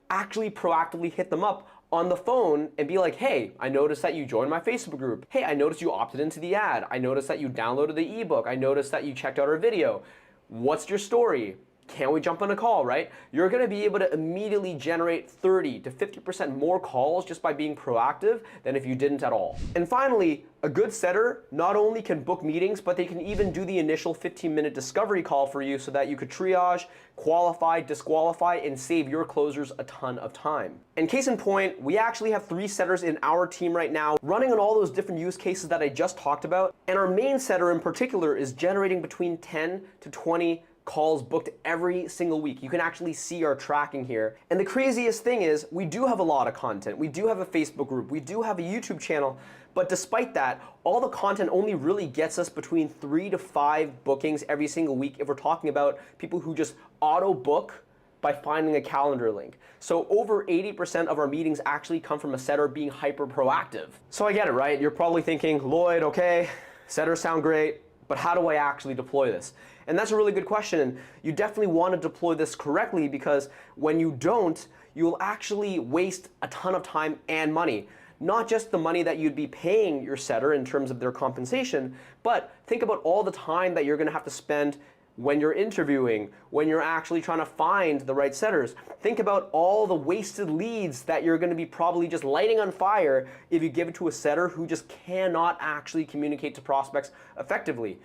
actually proactively hit them up on the phone and be like, hey, I noticed that you joined my Facebook group. Hey, I noticed you opted into the ad. I noticed that you downloaded the ebook. I noticed that you checked out our video. What's your story? Can we jump on a call, right? You're gonna be able to immediately generate 30 to 50% more calls just by being proactive than if you didn't at all. And finally, a good setter not only can book meetings, but they can even do the initial 15-minute discovery call for you so that you could triage, qualify, disqualify, and save your closers a ton of time. And case in point, we actually have 3 setters in our team right now running on all those different use cases that I just talked about. And our main setter in particular is generating between 10 to 20 calls booked every single week. You can actually see our tracking here. And the craziest thing is we do have a lot of content. We do have a Facebook group. We do have a YouTube channel. But despite that, all the content only really gets us between 3 to 5 bookings every single week if we're talking about people who just auto book by finding a calendar link. So over 80% of our meetings actually come from a setter being hyper proactive. So I get it, right? You're probably thinking, Lloyd, okay, setters sound great, but how do I actually deploy this? And that's a really good question. And you definitely want to deploy this correctly because when you don't, you'll actually waste a ton of time and money. Not just the money that you'd be paying your setter in terms of their compensation, but think about all the time that you're gonna have to spend when you're interviewing, when you're actually trying to find the right setters. Think about all the wasted leads that you're gonna be probably just lighting on fire if you give it to a setter who just cannot actually communicate to prospects effectively.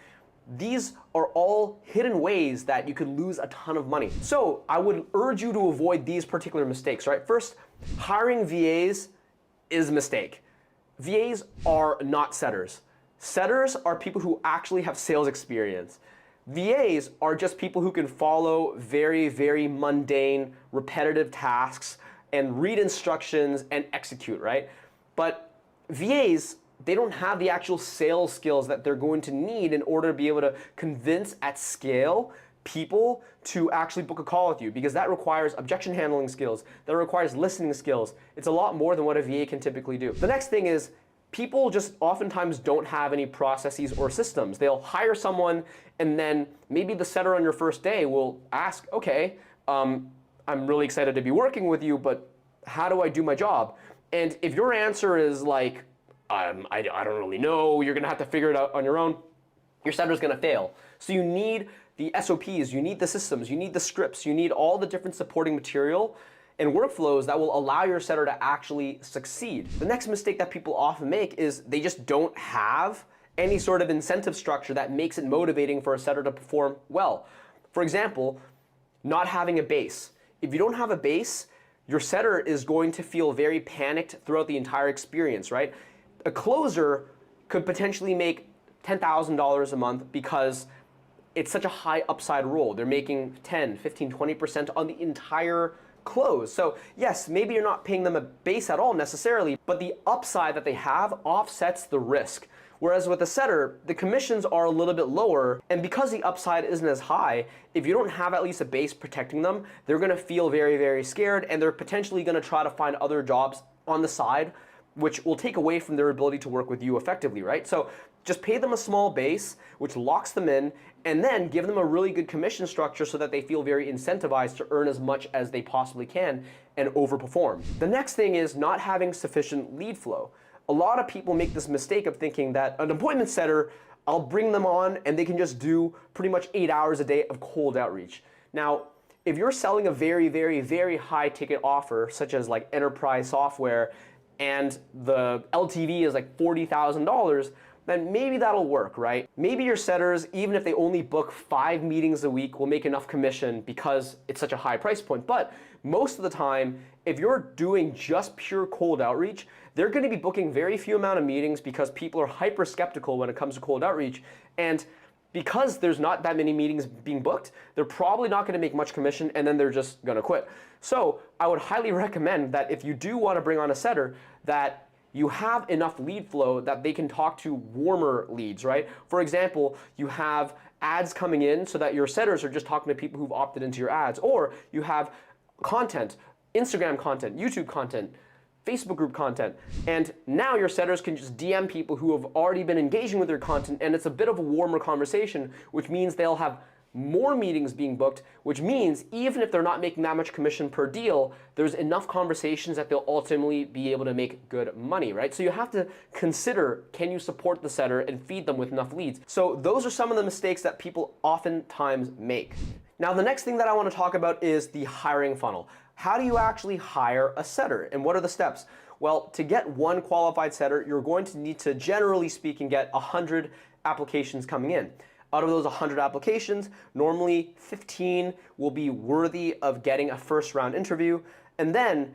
These are all hidden ways that you could lose a ton of money. So I would urge you to avoid these particular mistakes, right? First, hiring VAs is a mistake. VAs are not setters. Setters are people who actually have sales experience. VAs are just people who can follow very, very mundane, repetitive tasks and read instructions and execute, right? But VAs, they don't have the actual sales skills that they're going to need in order to be able to convince at scale people to actually book a call with you, because that requires objection handling skills, that requires listening skills. It's a lot more than what a VA can typically do. The next thing is, people just oftentimes don't have any processes or systems. They'll hire someone and then maybe the setter on your first day will ask, okay, I'm really excited to be working with you, but how do I do my job? And if your answer is like, I don't really know, you're gonna have to figure it out on your own, your setter's gonna fail. So you need the SOPs, you need the systems, you need the scripts, you need all the different supporting material and workflows that will allow your setter to actually succeed. The next mistake that people often make is they just don't have any sort of incentive structure that makes it motivating for a setter to perform well. For example, not having a base. If you don't have a base, your setter is going to feel very panicked throughout the entire experience, right? A closer could potentially make $10,000 a month because it's such a high upside role. They're making 10, 15, 20% on the entire close. So yes, maybe you're not paying them a base at all necessarily, but the upside that they have offsets the risk. Whereas with a setter, the commissions are a little bit lower, and because the upside isn't as high, if you don't have at least a base protecting them, they're gonna feel very, very scared, and they're potentially gonna try to find other jobs on the side, which will take away from their ability to work with you effectively, right? So just pay them a small base, which locks them in, and then give them a really good commission structure so that they feel very incentivized to earn as much as they possibly can and overperform. The next thing is not having sufficient lead flow. A lot of people make this mistake of thinking that an appointment setter, I'll bring them on and they can just do pretty much 8 hours a day of cold outreach. Now, if you're selling a very, very, very high ticket offer, such as like enterprise software, and the LTV is like $40,000, then maybe that'll work, right? Maybe your setters, even if they only book 5 meetings a week, will make enough commission because it's such a high price point. But most of the time, if you're doing just pure cold outreach, they're gonna be booking very few amount of meetings because people are hyper skeptical when it comes to cold outreach. And because there's not that many meetings being booked, they're probably not gonna make much commission, and then they're just gonna quit. So I would highly recommend that if you do wanna bring on a setter, that you have enough lead flow that they can talk to warmer leads, right? For example, you have ads coming in so that your setters are just talking to people who've opted into your ads, or you have content, Instagram content, YouTube content, Facebook group content, and now your setters can just DM people who have already been engaging with your content, and it's a bit of a warmer conversation, which means they'll have more meetings being booked, which means even if they're not making that much commission per deal, there's enough conversations that they'll ultimately be able to make good money, right? So you have to consider, can you support the setter and feed them with enough leads? So those are some of the mistakes that people oftentimes make. Now, the next thing that I want to talk about is the hiring funnel. How do you actually hire a setter, and what are the steps? Well, to get one qualified setter, you're going to need to, generally speaking, get 100 applications coming in. Out of those 100 applications, normally 15 will be worthy of getting a first round interview. And then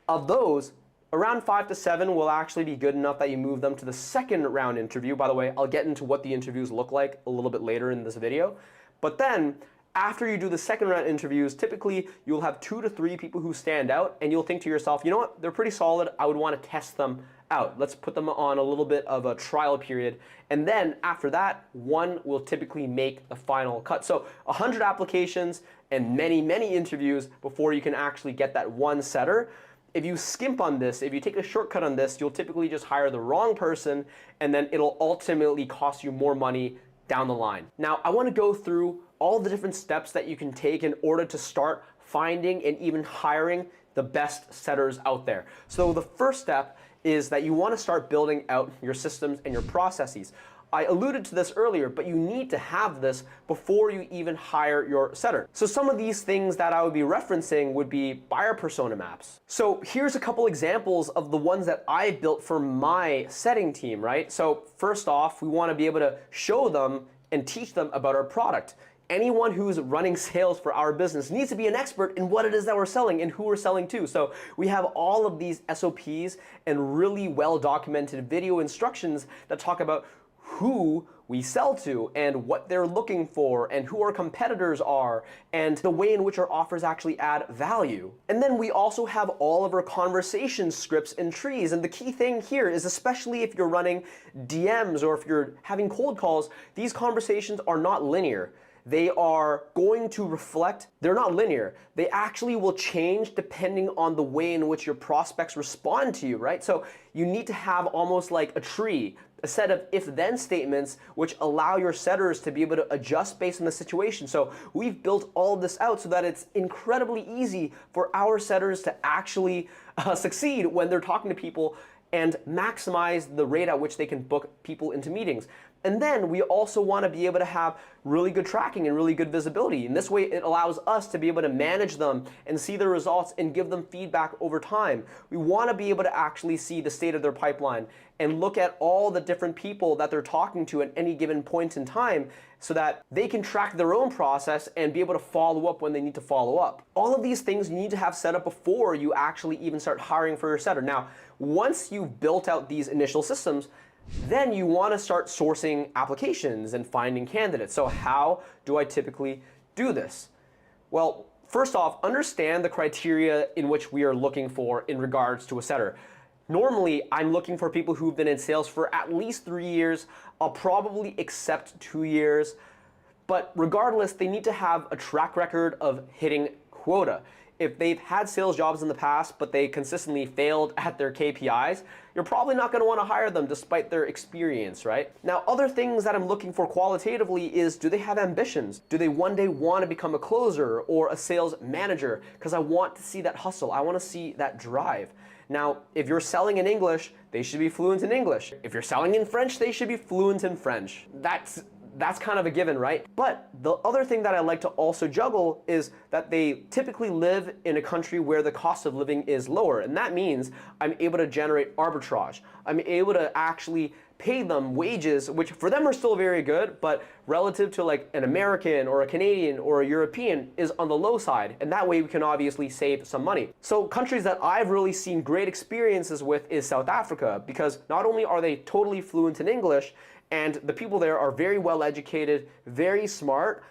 of those, around 5 to 7 will actually be good enough that you move them to the second round interview. By the way, I'll get into what the interviews look like a little bit later in this video. But then after you do the second round interviews, typically you'll have 2 to 3 people who stand out, and you'll think to yourself, you know what, they're pretty solid, I would want to test them out. Let's put them on a little bit of a trial period. And then after that, 1 will typically make the final cut. So 100 applications and many, many interviews before you can actually get that one setter. If you skimp on this, if you take a shortcut on this, you'll typically just hire the wrong person, and then it'll ultimately cost you more money down the line. Now, I want to go through all the different steps that you can take in order to start finding and even hiring the best setters out there. So the first step is that you want to start building out your systems and your processes. I alluded to this earlier, but you need to have this before you even hire your setter. So some of these things that I would be referencing would be buyer persona maps. So here's a couple examples of the ones that I built for my setting team, right? So first off, we want to be able to show them and teach them about our product. Anyone who's running sales for our business needs to be an expert in what it is that we're selling and who we're selling to. So we have all of these SOPs and really well-documented video instructions that talk about who we sell to and what they're looking for and who our competitors are and the way in which our offers actually add value. And then we also have all of our conversation scripts and trees. And the key thing here is, especially if you're running DMs or if you're having cold calls, these conversations are not linear. They are going to reflect, they're not linear. They actually will change depending on the way in which your prospects respond to you, right? So you need to have almost like a tree, a set of if-then statements which allow your setters to be able to adjust based on the situation. So we've built all of this out so that it's incredibly easy for our setters to actually succeed when they're talking to people and maximize the rate at which they can book people into meetings. And then we also want to be able to have really good tracking and really good visibility. And this way it allows us to be able to manage them and see the results and give them feedback over time. We want to be able to actually see the state of their pipeline and look at all the different people that they're talking to at any given point in time so that they can track their own process and be able to follow up when they need to follow up. All of these things you need to have set up before you actually even start hiring for your setter. Now, once you've built out these initial systems, Then you want to start sourcing applications and finding candidates. So how do I typically do this? Well, first off, understand the criteria in which we are looking for in regards to a setter. Normally, I'm looking for people who've been in sales for at least 3 years. I'll probably accept 2 years. But regardless, they need to have a track record of hitting quota. If they've had sales jobs in the past, but they consistently failed at their KPIs, you're probably not going to want to hire them despite their experience, right? Now, other things that I'm looking for qualitatively is, do they have ambitions? Do they one day want to become a closer or a sales manager? Because I want to see that hustle. I want to see that drive. Now, if you're selling in English, they should be fluent in English. If you're selling in French, they should be fluent in French. That's kind of a given, right? But the other thing that I like to also juggle is that they typically live in a country where the cost of living is lower. And that means I'm able to generate arbitrage. I'm able to actually pay them wages, which for them are still very good, but relative to like an American or a Canadian or a European is on the low side. And that way we can obviously save some money. So countries that I've really seen great experiences with is South Africa, because not only are they totally fluent in English, and the people there are very well educated, very smart,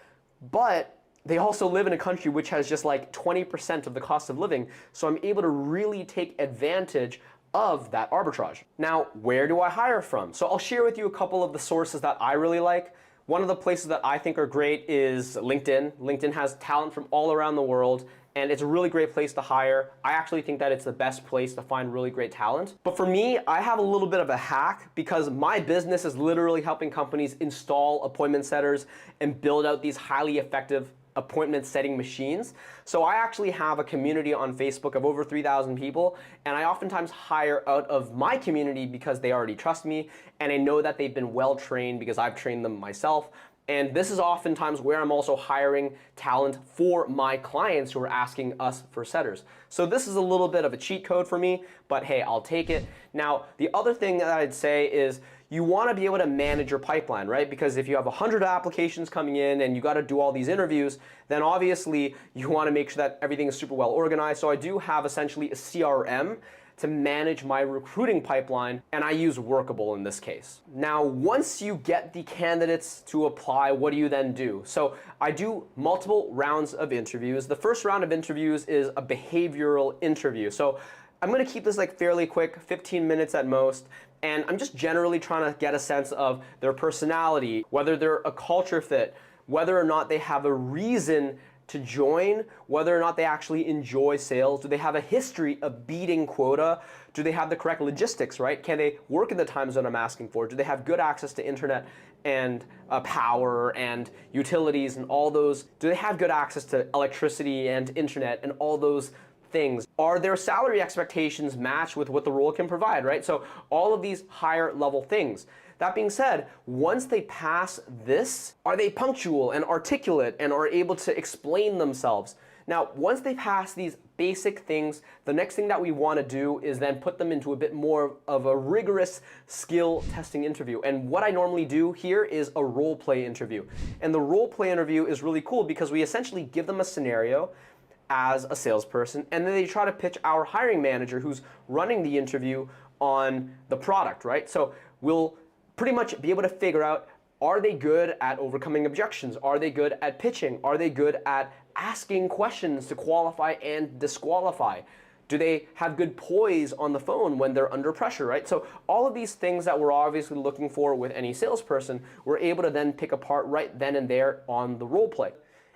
but they also live in a country which has just like 20% of the cost of living. So I'm able to really take advantage of that arbitrage. Now, where do I hire from? So I'll share with you a couple of the sources that I really like. One of the places that I think are great is LinkedIn. LinkedIn has talent from all around the world, and it's a really great place to hire. I actually think that it's the best place to find really great talent. But for me, I have a little bit of a hack because my business is literally helping companies install appointment setters and build out these highly effective appointment setting machines. So I actually have a community on Facebook of over 3,000 people, and I oftentimes hire out of my community because they already trust me, and I know that they've been well trained because I've trained them myself. And this is oftentimes where I'm also hiring talent for my clients who are asking us for setters. So this is a little bit of a cheat code for me, but hey, I'll take it. Now, the other thing that I'd say is you want to be able to manage your pipeline, right? Because if you have 100 applications coming in and you got to do all these interviews, then obviously you want to make sure that everything is super well organized. So I do have essentially a CRM to manage my recruiting pipeline, and I use Workable in this case. Now, once you get the candidates to apply, what do you then do? So I do multiple rounds of interviews. The first round of interviews is a behavioral interview. So I'm gonna keep this like fairly quick, 15 minutes at most, and I'm just generally trying to get a sense of their personality, whether they're a culture fit, whether or not they have a reason to join, whether or not they actually enjoy sales. Do they have a history of beating quota? Do they have the correct logistics, right? Can they work in the time zone I'm asking for? Do they have good access to internet and power and utilities and all those? Do they have good access to electricity and internet and all those things? Are their salary expectations match with what the role can provide, right? So all of these higher level things. That being said, once they pass this, are they punctual and articulate and are able to explain themselves? Now, once they pass these basic things, the next thing that we want to do is then put them into a bit more of a rigorous skill testing interview. And what I normally do here is a role play interview. And the role play interview is really cool because we essentially give them a scenario as a salesperson, and then they try to pitch our hiring manager who's running the interview on the product, right? So we'll pretty much be able to figure out, are they good at overcoming objections? Are they good at pitching? Are they good at asking questions to qualify and disqualify? Do they have good poise on the phone when they're under pressure, right? So all of these things that we're obviously looking for with any salesperson, we're able to then pick apart right then and there on the role play.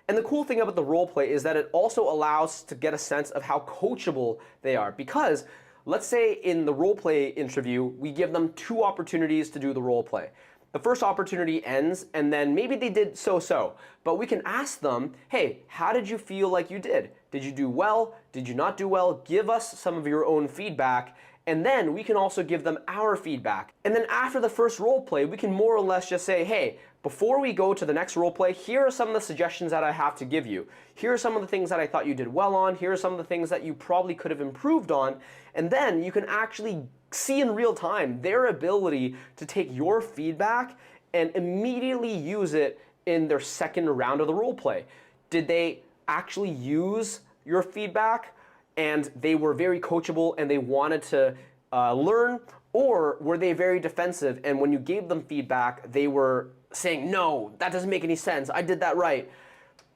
And the cool thing about the role play is that it also allows to get a sense of how coachable they are, because let's say in the role play interview, we give them 2 opportunities to do the role play. The first opportunity ends, and then maybe they did so-so, but we can ask them, hey, how did you feel like you did? Did you do well? Did you not do well? Give us some of your own feedback, and then we can also give them our feedback. And then after the first role play, we can more or less just say, hey, before we go to the next role play, here are some of the suggestions that I have to give you. Here are some of the things that I thought you did well on. Here are some of the things that you probably could have improved on. And then you can actually see in real time their ability to take your feedback and immediately use it in their second round of the role play. Did they actually use your feedback and they were very coachable and they wanted to learn? Or were they very defensive, and when you gave them feedback, they were saying, no, that doesn't make any sense, I did that right?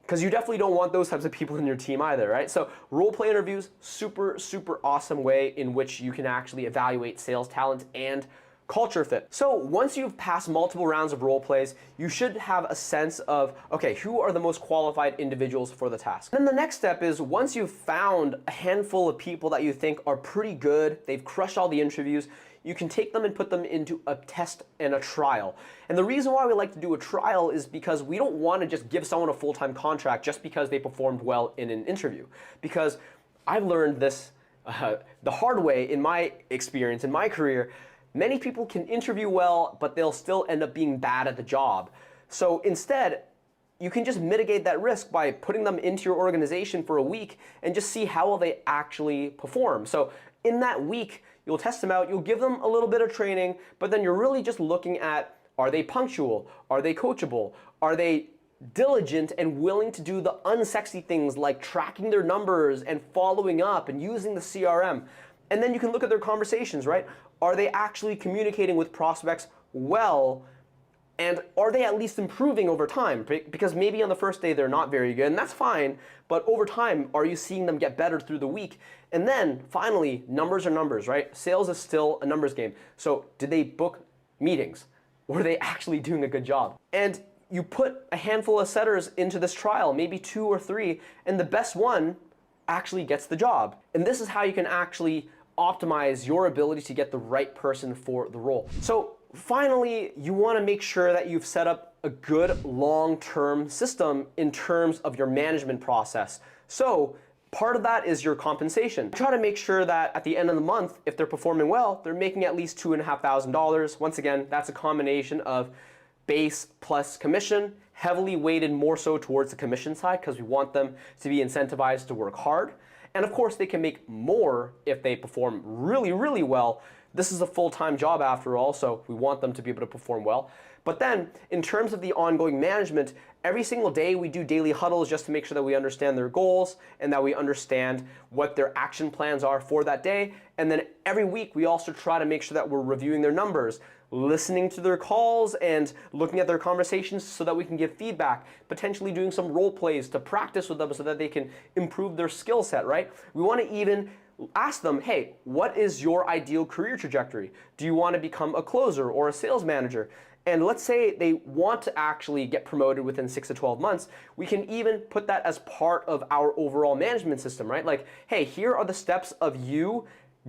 Because you definitely don't want those types of people in your team either, right? So role play interviews, super, super awesome way in which you can actually evaluate sales talent and culture fit. So once you've passed multiple rounds of role plays, you should have a sense of, okay, who are the most qualified individuals for the task? Then the next step is, once you've found a handful of people that you think are pretty good, they've crushed all the interviews, you can take them and put them into a test and a trial. And the reason why we like to do a trial is because we don't want to just give someone a full-time contract just because they performed well in an interview. Because I've learned this the hard way in my experience, in my career. Many people can interview well, but they'll still end up being bad at the job. So instead, you can just mitigate that risk by putting them into your organization for a week and just see how well they actually perform. So in that week, you'll test them out, you'll give them a little bit of training, but then you're really just looking at, are they punctual? Are they coachable? Are they diligent and willing to do the unsexy things like tracking their numbers and following up and using the CRM? And then you can look at their conversations, right? Are they actually communicating with prospects well? And are they at least improving over time? Because maybe on the first day they're not very good, and that's fine, but over time, are you seeing them get better through the week? And then finally, numbers are numbers, right? Sales is still a numbers game. So did they book meetings? Were they actually doing a good job? And you put a handful of setters into this trial, maybe 2 or 3, and the best one actually gets the job. And this is how you can actually optimize your ability to get the right person for the role. So finally, you want to make sure that you've set up a good long-term system in terms of your management process. So part of that is your compensation. Try to make sure that at the end of the month, if they're performing well, they're making at least $2,500. Once again, that's a combination of base plus commission, heavily weighted more so towards the commission side because we want them to be incentivized to work hard. And of course, they can make more if they perform really, really well. This is a full-time job after all, so we want them to be able to perform well. But then, in terms of the ongoing management, every single day we do daily huddles just to make sure that we understand their goals and that we understand what their action plans are for that day. And then every week we also try to make sure that we're reviewing their numbers, listening to their calls and looking at their conversations so that we can give feedback, potentially doing some role plays to practice with them so that they can improve their skill set, right? We want to even ask them, hey, what is your ideal career trajectory? Do you want to become a closer or a sales manager? And let's say they want to actually get promoted within 6 to 12 months, we can even put that as part of our overall management system, right? Like, hey, here are the steps of you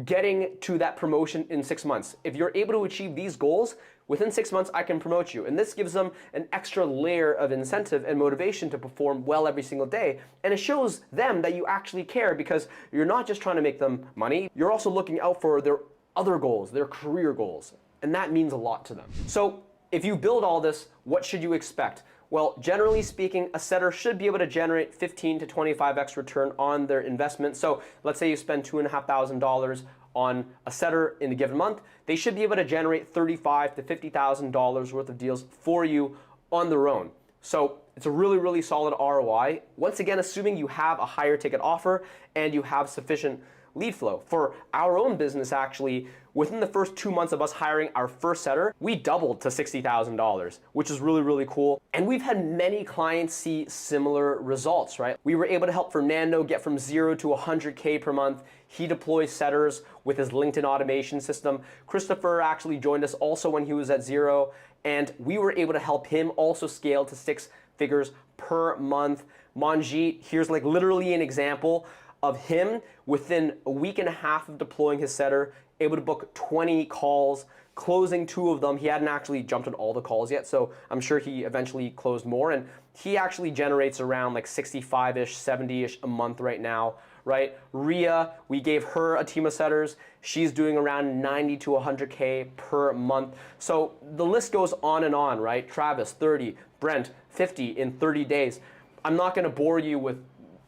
getting to that promotion in 6 months. If you're able to achieve these goals, within 6 months, I can promote you. And this gives them an extra layer of incentive and motivation to perform well every single day. And it shows them that you actually care because you're not just trying to make them money, you're also looking out for their other goals, their career goals. And that means a lot to them. So if you build all this, what should you expect? Well, generally speaking, a setter should be able to generate 15 to 25x return on their investment. So let's say you spend $2,500 on a setter in a given month, they should be able to generate $35,000 to $50,000 worth of deals for you on their own. So it's a really, really solid ROI. Once again, assuming you have a higher ticket offer and you have sufficient lead flow. For our own business, actually, within the first 2 months of us hiring our first setter, we doubled to $60,000, which is really, really cool. And we've had many clients see similar results, right? We were able to help Fernando get from 0 to 100K per month. He deploys setters with his LinkedIn automation system. Christopher actually joined us also when he was at 0, and we were able to help him also scale to 6 figures per month. Manjeet, here's like literally an example of him within a week and a half of deploying his setter, able to book 20 calls, closing 2 of them. He hadn't actually jumped on all the calls yet, so I'm sure he eventually closed more. And he actually generates around like 65-ish, 70-ish a month right now, right? Ria, we gave her a team of setters. She's doing around 90 to 100K per month. So the list goes on and on, right? Travis, 30, Brent, 50 in 30 days. I'm not gonna bore you with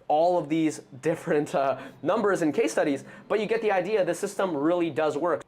all of these different numbers and case studies, but you get the idea. The system really does work.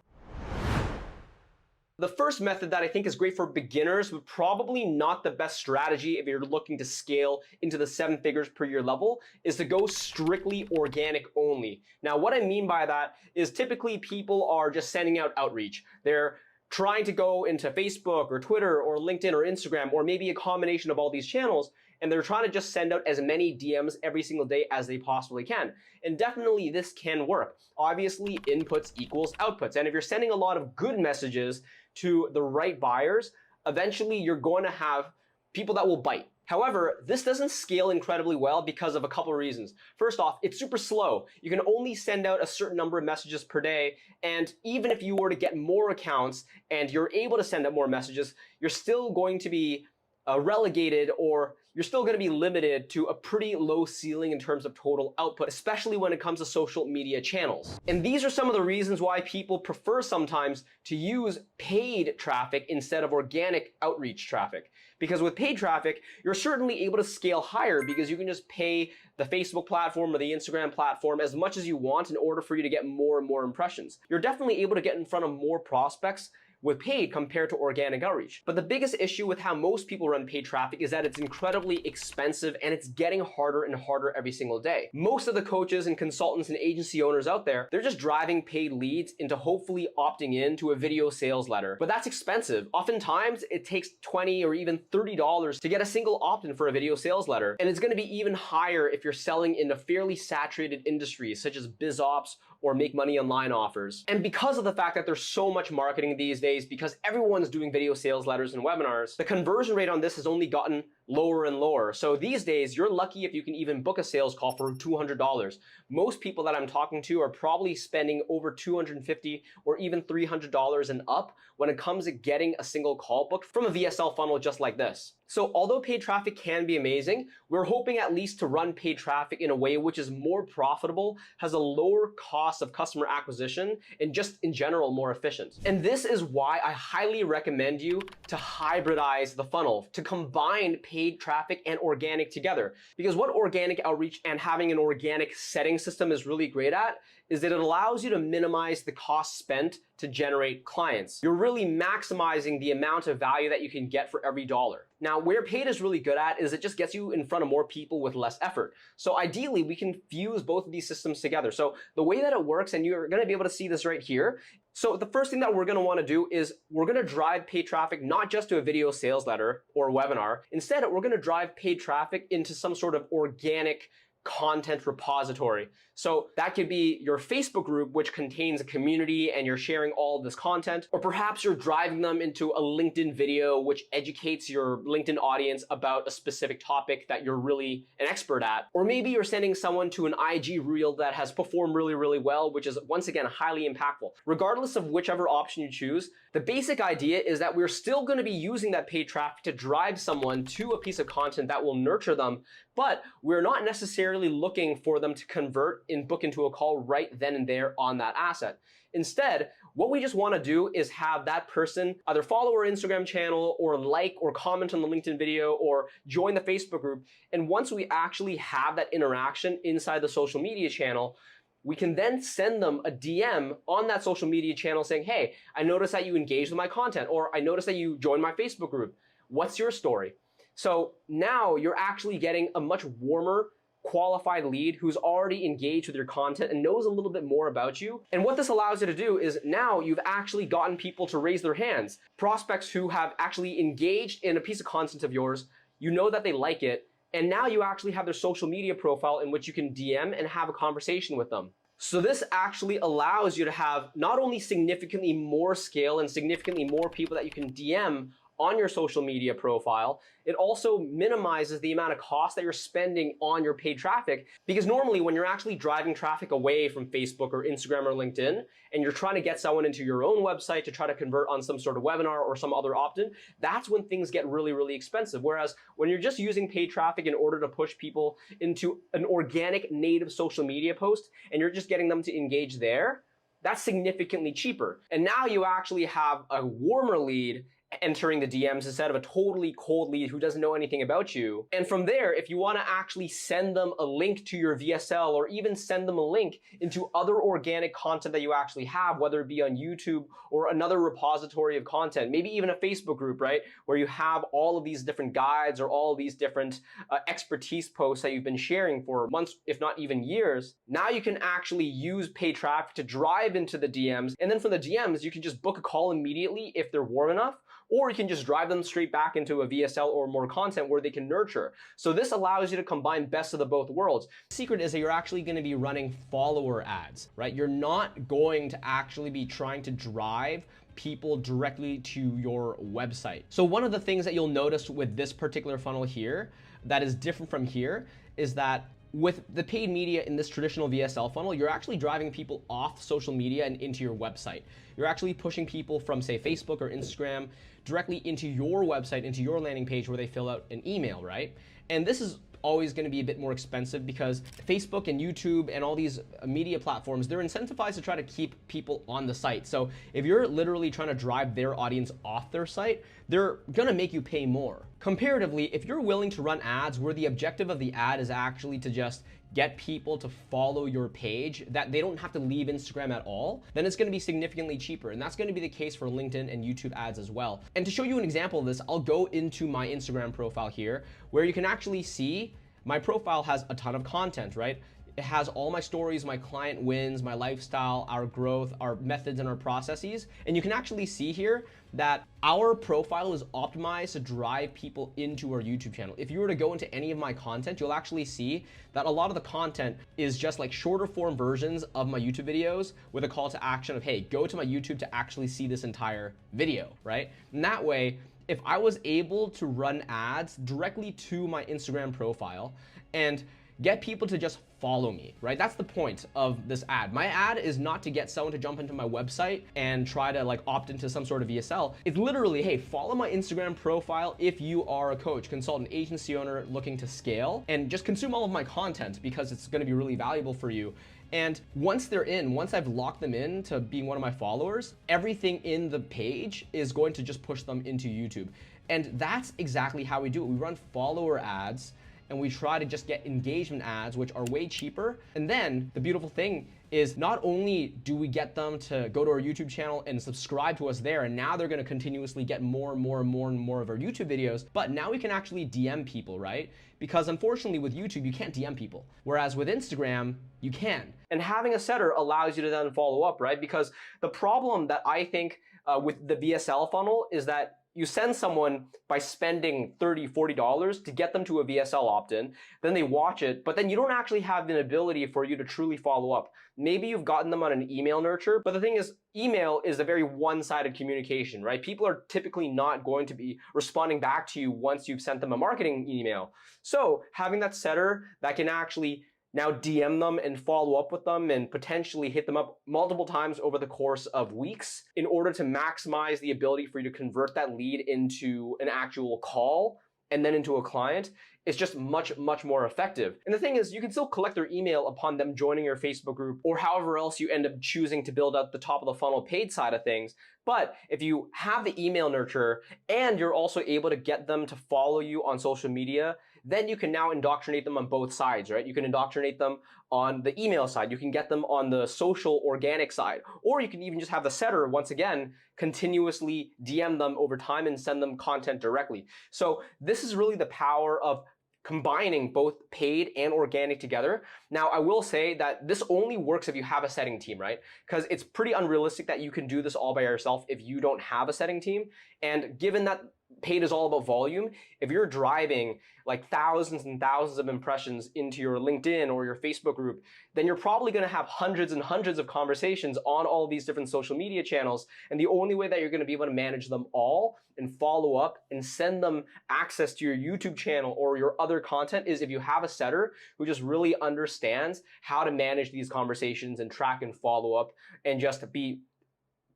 The first method that I think is great for beginners, but probably not the best strategy if you're looking to scale into the 7 figures per year level, is to go strictly organic only. Now, what I mean by that is typically people are just sending out outreach. They're trying to go into Facebook or Twitter or LinkedIn or Instagram, or maybe a combination of all these channels, and they're trying to just send out as many DMs every single day as they possibly can. And definitely this can work. Obviously, inputs equals outputs. And if you're sending a lot of good messages to the right buyers, eventually you're going to have people that will bite. However, this doesn't scale incredibly well because of a couple of reasons. First off, it's super slow. You can only send out a certain number of messages per day. And even if you were to get more accounts and you're able to send out more messages, you're still going to be relegated, or you're still going to be limited to a pretty low ceiling in terms of total output, especially when it comes to social media channels. And these are some of the reasons why people prefer sometimes to use paid traffic instead of organic outreach traffic. Because with paid traffic, you're certainly able to scale higher because you can just pay the Facebook platform or the Instagram platform as much as you want in order for you to get more and more impressions. You're definitely able to get in front of more prospects with paid compared to organic outreach. But the biggest issue with how most people run paid traffic is that it's incredibly expensive and it's getting harder and harder every single day. Most of the coaches and consultants and agency owners out there, they're just driving paid leads into hopefully opting in to a video sales letter. But that's expensive. Oftentimes it takes $20 or even $30 to get a single opt-in for a video sales letter. And it's going to be even higher if you're selling in a fairly saturated industries such as biz ops or make money online offers. And because of the fact that there's so much marketing these days, because everyone's doing video sales letters and webinars, the conversion rate on this has only gotten lower and lower. So these days, you're lucky if you can even book a sales call for $200. Most people that I'm talking to are probably spending over $250 or even $300 and up when it comes to getting a single call booked from a VSL funnel just like this. So although paid traffic can be amazing, we're hoping at least to run paid traffic in a way which is more profitable, has a lower cost of customer acquisition, and just in general more efficient. And this is why I highly recommend you to hybridize the funnel, to combine paid traffic and organic together. Because what organic outreach and having an organic setting system is really great at is that it allows you to minimize the cost spent to generate clients. You're really maximizing the amount of value that you can get for every dollar. Now, where paid is really good at is it just gets you in front of more people with less effort. So ideally, we can fuse both of these systems together. So the way that it works, and you're going to be able to see this right here. So the first thing that we're going to want to do is we're going to drive paid traffic not just to a video sales letter or webinar. Instead, we're going to drive paid traffic into some sort of organic content repository. So that could be your Facebook group, which contains a community and you're sharing all of this content, or perhaps you're driving them into a LinkedIn video, which educates your LinkedIn audience about a specific topic that you're really an expert at. Or maybe you're sending someone to an IG reel that has performed really, really well, which is once again, highly impactful. Regardless of whichever option you choose, the basic idea is that we're still going to be using that paid traffic to drive someone to a piece of content that will nurture them, but we're not necessarily looking for them to convert and book into a call right then and there on that asset. Instead, what we just want to do is have that person either follow our Instagram channel or like or comment on the LinkedIn video or join the Facebook group. And once we actually have that interaction inside the social media channel, we can then send them a DM on that social media channel saying, hey, I noticed that you engaged with my content, or I noticed that you joined my Facebook group. What's your story? So now you're actually getting a much warmer, qualified lead who's already engaged with your content and knows a little bit more about you. And what this allows you to do is now you've actually gotten people to raise their hands. Prospects who have actually engaged in a piece of content of yours, you know that they like it, and now you actually have their social media profile in which you can DM and have a conversation with them. So this actually allows you to have not only significantly more scale and significantly more people that you can DM on your social media profile, it also minimizes the amount of cost that you're spending on your paid traffic. Because normally when you're actually driving traffic away from Facebook or Instagram or LinkedIn, and you're trying to get someone into your own website to try to convert on some sort of webinar or some other opt-in, that's when things get really, really expensive. Whereas when you're just using paid traffic in order to push people into an organic native social media post, and you're just getting them to engage there, that's significantly cheaper. And now you actually have a warmer lead entering the DMs instead of a totally cold lead who doesn't know anything about you. And from there, if you want to actually send them a link to your VSL or even send them a link into other organic content that you actually have, whether it be on YouTube or another repository of content, maybe even a Facebook group, right? Where you have all of these different guides or all of these different expertise posts that you've been sharing for months, if not even years. Now you can actually use paid traffic to drive into the DMs. And then from the DMs, you can just book a call immediately if they're warm enough, or you can just drive them straight back into a VSL or more content where they can nurture. So this allows you to combine best of the both worlds. The secret is that you're actually going to be running follower ads, right? You're not going to actually be trying to drive people directly to your website. So one of the things that you'll notice with this particular funnel here that is different from here is that with the paid media in this traditional VSL funnel, you're actually driving people off social media and into your website. You're actually pushing people from, say, Facebook or Instagram directly into your website, into your landing page where they fill out an email, right? And this is always going to be a bit more expensive because Facebook and YouTube and all these media platforms, they're incentivized to try to keep people on the site. So if you're literally trying to drive their audience off their site, they're going to make you pay more. Comparatively, if you're willing to run ads where the objective of the ad is actually to just get people to follow your page, that they don't have to leave Instagram at all, then it's going to be significantly cheaper. And that's going to be the case for LinkedIn and YouTube ads as well. And to show you an example of this, I'll go into my Instagram profile here where you can actually see my profile has a ton of content, right? It has all my stories, my client wins, my lifestyle, our growth, our methods, and our processes. And you can actually see here that our profile is optimized to drive people into our YouTube channel. If you were to go into any of my content, you'll actually see that a lot of the content is just like shorter form versions of my YouTube videos with a call to action of, hey, go to my YouTube to actually see this entire video, right? And that way, if I was able to run ads directly to my Instagram profile and get people to just follow me, right? That's the point of this ad. My ad is not to get someone to jump into my website and try to like opt into some sort of VSL. It's literally, hey, follow my Instagram profile if you are a coach, consultant, agency owner looking to scale, and just consume all of my content because it's going to be really valuable for you. And once they're in, once I've locked them in to being one of my followers, everything in the page is going to just push them into YouTube. And that's exactly how we do it. We run follower ads and we try to just get engagement ads, which are way cheaper. And then the beautiful thing is not only do we get them to go to our YouTube channel and subscribe to us there, and now they're gonna continuously get more and more and more and more of our YouTube videos, but now we can actually DM people, right? Because unfortunately with YouTube, you can't DM people. Whereas with Instagram, you can. And having a setter allows you to then follow up, right? Because the problem that I think with the VSL funnel is that you send someone by spending $30, $40 to get them to a VSL opt-in, then they watch it, but then you don't actually have an ability for you to truly follow up. Maybe you've gotten them on an email nurture, but the thing is, email is a very one-sided communication, right? People are typically not going to be responding back to you once you've sent them a marketing email. So having that setter that can actually now DM them and follow up with them and potentially hit them up multiple times over the course of weeks in order to maximize the ability for you to convert that lead into an actual call and then into a client is just much, much more effective. And the thing is, you can still collect their email upon them joining your Facebook group or however else you end up choosing to build out the top of the funnel paid side of things. But if you have the email nurture and you're also able to get them to follow you on social media, then you can now indoctrinate them on both sides, right? You can indoctrinate them on the email side. You can get them on the social organic side, or you can even just have the setter, once again, continuously DM them over time and send them content directly. So this is really the power of combining both paid and organic together. Now, I will say that this only works if you have a setting team, right? Because it's pretty unrealistic that you can do this all by yourself if you don't have a setting team. And given that paid is all about volume, if you're driving like thousands and thousands of impressions into your LinkedIn or your Facebook group, then you're probably going to have hundreds and hundreds of conversations on all these different social media channels. And the only way that you're going to be able to manage them all and follow up and send them access to your YouTube channel or your other content is if you have a setter who just really understands how to manage these conversations and track and follow up and just be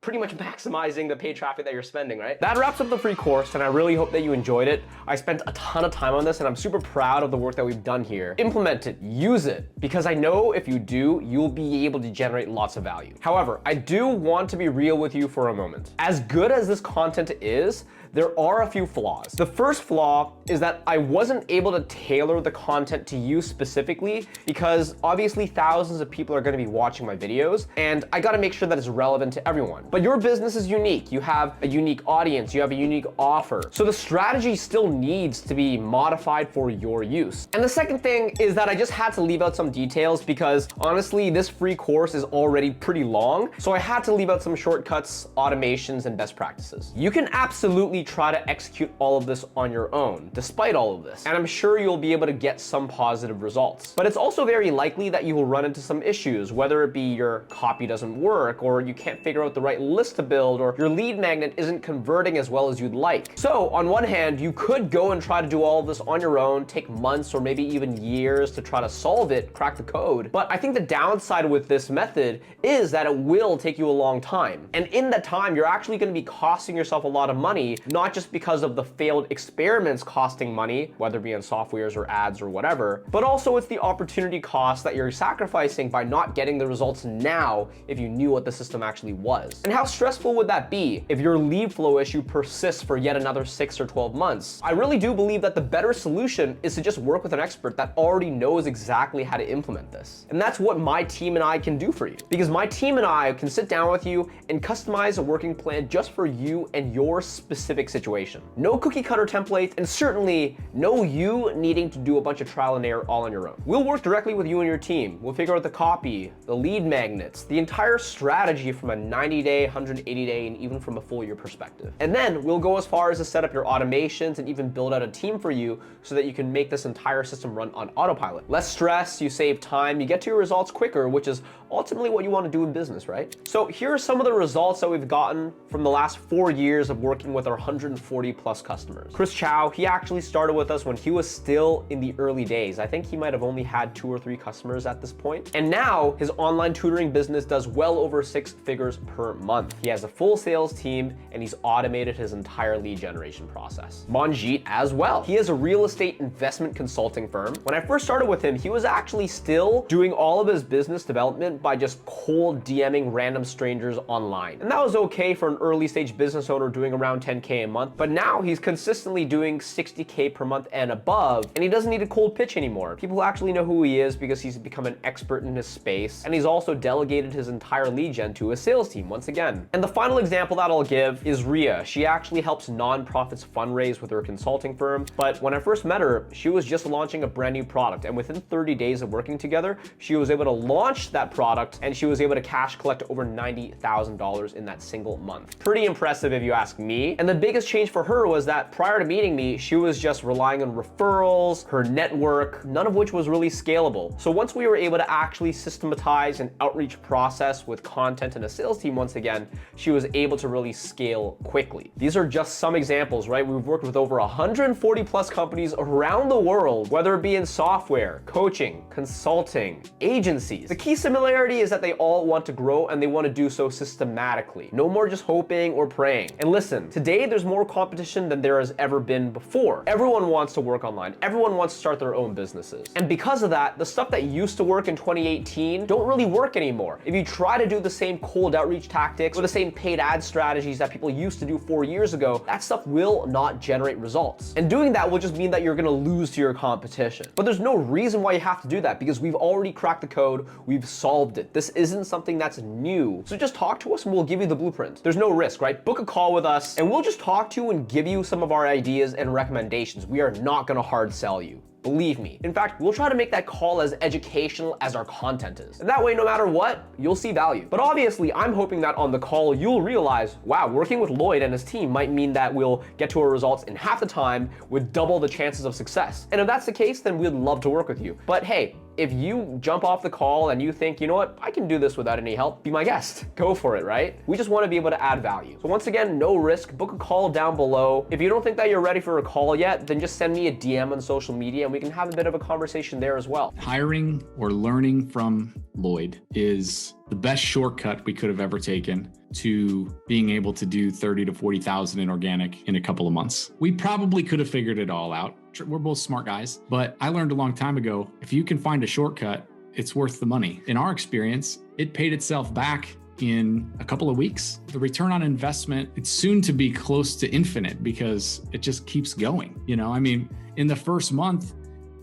pretty much maximizing the paid traffic that you're spending, right? That wraps up the free course, and I really hope that you enjoyed it. I spent a ton of time on this, and I'm super proud of the work that we've done here. Implement it, use it, because I know if you do, you'll be able to generate lots of value. However, I do want to be real with you for a moment. As good as this content is, there are a few flaws. The first flaw is that I wasn't able to tailor the content to you specifically because obviously thousands of people are going to be watching my videos and I got to make sure that it's relevant to everyone. But your business is unique. You have a unique audience, you have a unique offer. So the strategy still needs to be modified for your use. And the second thing is that I just had to leave out some details because honestly, this free course is already pretty long. So I had to leave out some shortcuts, automations, and best practices. You can absolutely try to execute all of this on your own, despite all of this. And I'm sure you'll be able to get some positive results. But it's also very likely that you will run into some issues, whether it be your copy doesn't work, or you can't figure out the right list to build, or your lead magnet isn't converting as well as you'd like. So on one hand, you could go and try to do all of this on your own, take months or maybe even years to try to solve it, crack the code. But I think the downside with this method is that it will take you a long time. And in that time, you're actually going to be costing yourself a lot of money, not just because of the failed experiments costing money, whether it be in softwares or ads or whatever, but also it's the opportunity cost that you're sacrificing by not getting the results now if you knew what the system actually was. And how stressful would that be if your lead flow issue persists for yet another 6 or 12 months? I really do believe that the better solution is to just work with an expert that already knows exactly how to implement this. And that's what my team and I can do for you. Because my team and I can sit down with you and customize a working plan just for you and your specific situation. No cookie cutter templates, and certainly no you needing to do a bunch of trial and error all on your own. We'll work directly with you and your team. We'll figure out the copy, the lead magnets, the entire strategy from a 90-day, 180-day, and even from a full year perspective. And then we'll go as far as to set up your automations and even build out a team for you so that you can make this entire system run on autopilot. Less stress, you save time, you get to your results quicker, which is ultimately what you want to do in business, right? So here are some of the results that we've gotten from the last 4 years of working with our 140 plus customers. Chris Chow, he actually started with us when he was still in the early days. I think he might have only had 2 or 3 customers at this point. And now his online tutoring business does well over 6 figures per month. He has a full sales team and he's automated his entire lead generation process. Manjeet as well. He has a real estate investment consulting firm. When I first started with him, he was actually still doing all of his business development by just cold DMing random strangers online. And that was okay for an early stage business owner doing around 10K a month, but now he's consistently doing 60K per month and above, and he doesn't need a cold pitch anymore. People actually know who he is because he's become an expert in his space, and he's also delegated his entire lead gen to his sales team once again. And the final example that I'll give is Ria. She actually helps nonprofits fundraise with her consulting firm, but when I first met her, she was just launching a brand new product, and within 30 days of working together, she was able to launch that product and she was able to cash collect over $90,000 in that single month. Pretty impressive if you ask me. And the biggest change for her was that prior to meeting me, she was just relying on referrals, her network, none of which was really scalable. So once we were able to actually systematize an outreach process with content and a sales team once again, she was able to really scale quickly. These are just some examples, right? We've worked with over 140 plus companies around the world, whether it be in software, coaching, consulting, agencies. The key similarity is that they all want to grow and they want to do so systematically. No more just hoping or praying. And listen, today there's more competition than there has ever been before. Everyone wants to work online. Everyone wants to start their own businesses. And because of that, the stuff that used to work in 2018 don't really work anymore. If you try to do the same cold outreach tactics or the same paid ad strategies that people used to do 4 years ago, that stuff will not generate results. And doing that will just mean that you're going to lose to your competition. But there's no reason why you have to do that because we've already cracked the code. We've solved it. This isn't something that's new. So just talk to us and we'll give you the blueprint. There's no risk, right? Book a call with us and we'll just talk to you and give you some of our ideas and recommendations. We are not going to hard sell you. Believe me. In fact, we'll try to make that call as educational as our content is. And that way, no matter what, you'll see value. But obviously, I'm hoping that on the call, you'll realize, wow, working with Lloyd and his team might mean that we'll get to our results in half the time with double the chances of success. And if that's the case, then we'd love to work with you. But hey, if you jump off the call and you think, you know what, I can do this without any help, be my guest. Go for it, right? We just want to be able to add value. So once again, no risk, book a call down below. If you don't think that you're ready for a call yet, then just send me a DM on social media and we can have a bit of a conversation there as well. Hiring or learning from Lloyd is the best shortcut we could have ever taken to being able to do 30 to 40,000 in organic in a couple of months. We probably could have figured it all out. We're both smart guys, but I learned a long time ago, if you can find a shortcut, it's worth the money. In our experience, it paid itself back in a couple of weeks. The return on investment, it's soon to be close to infinite because it just keeps going. I mean, in the first month,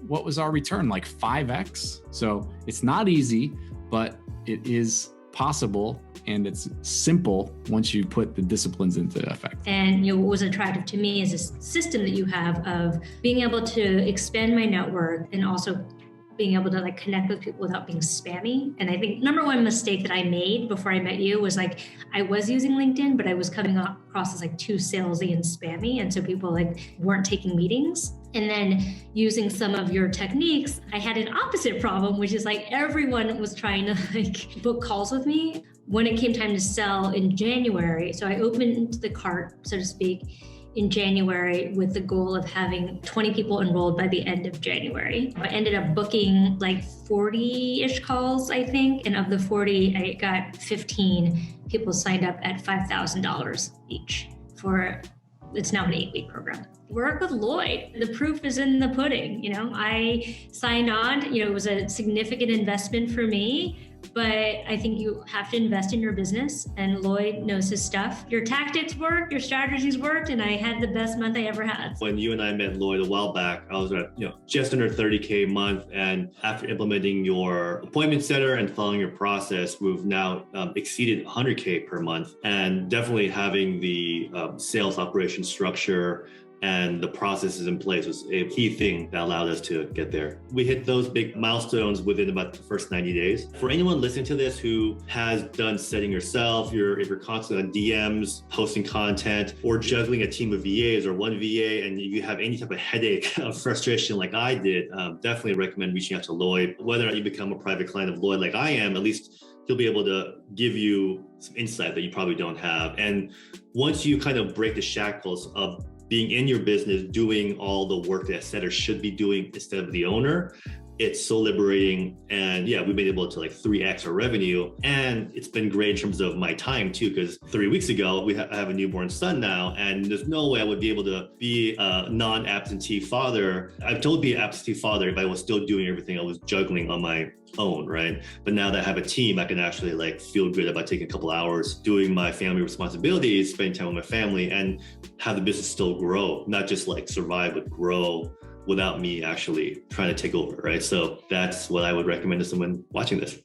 what was our return? Like 5x. So it's not easy, but it is possible. And it's simple once you put the disciplines into effect. And what was attractive to me is this system that you have of being able to expand my network and also being able to connect with people without being spammy. And I think number one mistake that I made before I met you was I was using LinkedIn, but I was coming across as too salesy and spammy. And so people weren't taking meetings. And then using some of your techniques, I had an opposite problem, which is everyone was trying to book calls with me. When it came time to sell in January, so I opened the cart, so to speak, in January with the goal of having 20 people enrolled by the end of January. I ended up booking 40-ish calls, I think. And of the 40, I got 15 people signed up at $5,000 each it's now an 8-week program. Work with Lloyd. The proof is in the pudding. I signed on, it was a significant investment for me, but I think you have to invest in your business, and Lloyd knows his stuff. Your tactics worked, your strategies worked, and I had the best month I ever had. When you and I met Lloyd a while back, I was at just under 30K a month, and after implementing your appointment setter and following your process, we've now exceeded 100K per month, and definitely having the sales operation structure and the processes in place was a key thing that allowed us to get there. We hit those big milestones within about the first 90 days. For anyone listening to this who has done setting yourself, if you're constantly on DMs, posting content, or juggling a team of VAs or one VA, and you have any type of headache of frustration like I did, definitely recommend reaching out to Lloyd. Whether or not you become a private client of Lloyd like I am, at least he'll be able to give you some insight that you probably don't have. And once you kind of break the shackles of being in your business, doing all the work that a setter should be doing instead of the owner, it's so liberating. And yeah, we've been able to 3x our revenue. And it's been great in terms of my time too, because 3 weeks ago, I have a newborn son now, and there's no way I would be able to be a non-absentee father. I've told be an absentee father if I was still doing everything I was juggling on my own, right? But now that I have a team, I can actually feel good about taking a couple hours, doing my family responsibilities, spending time with my family, and have the business still grow, not just survive, but grow without me actually trying to take over, right? So that's what I would recommend to someone watching this.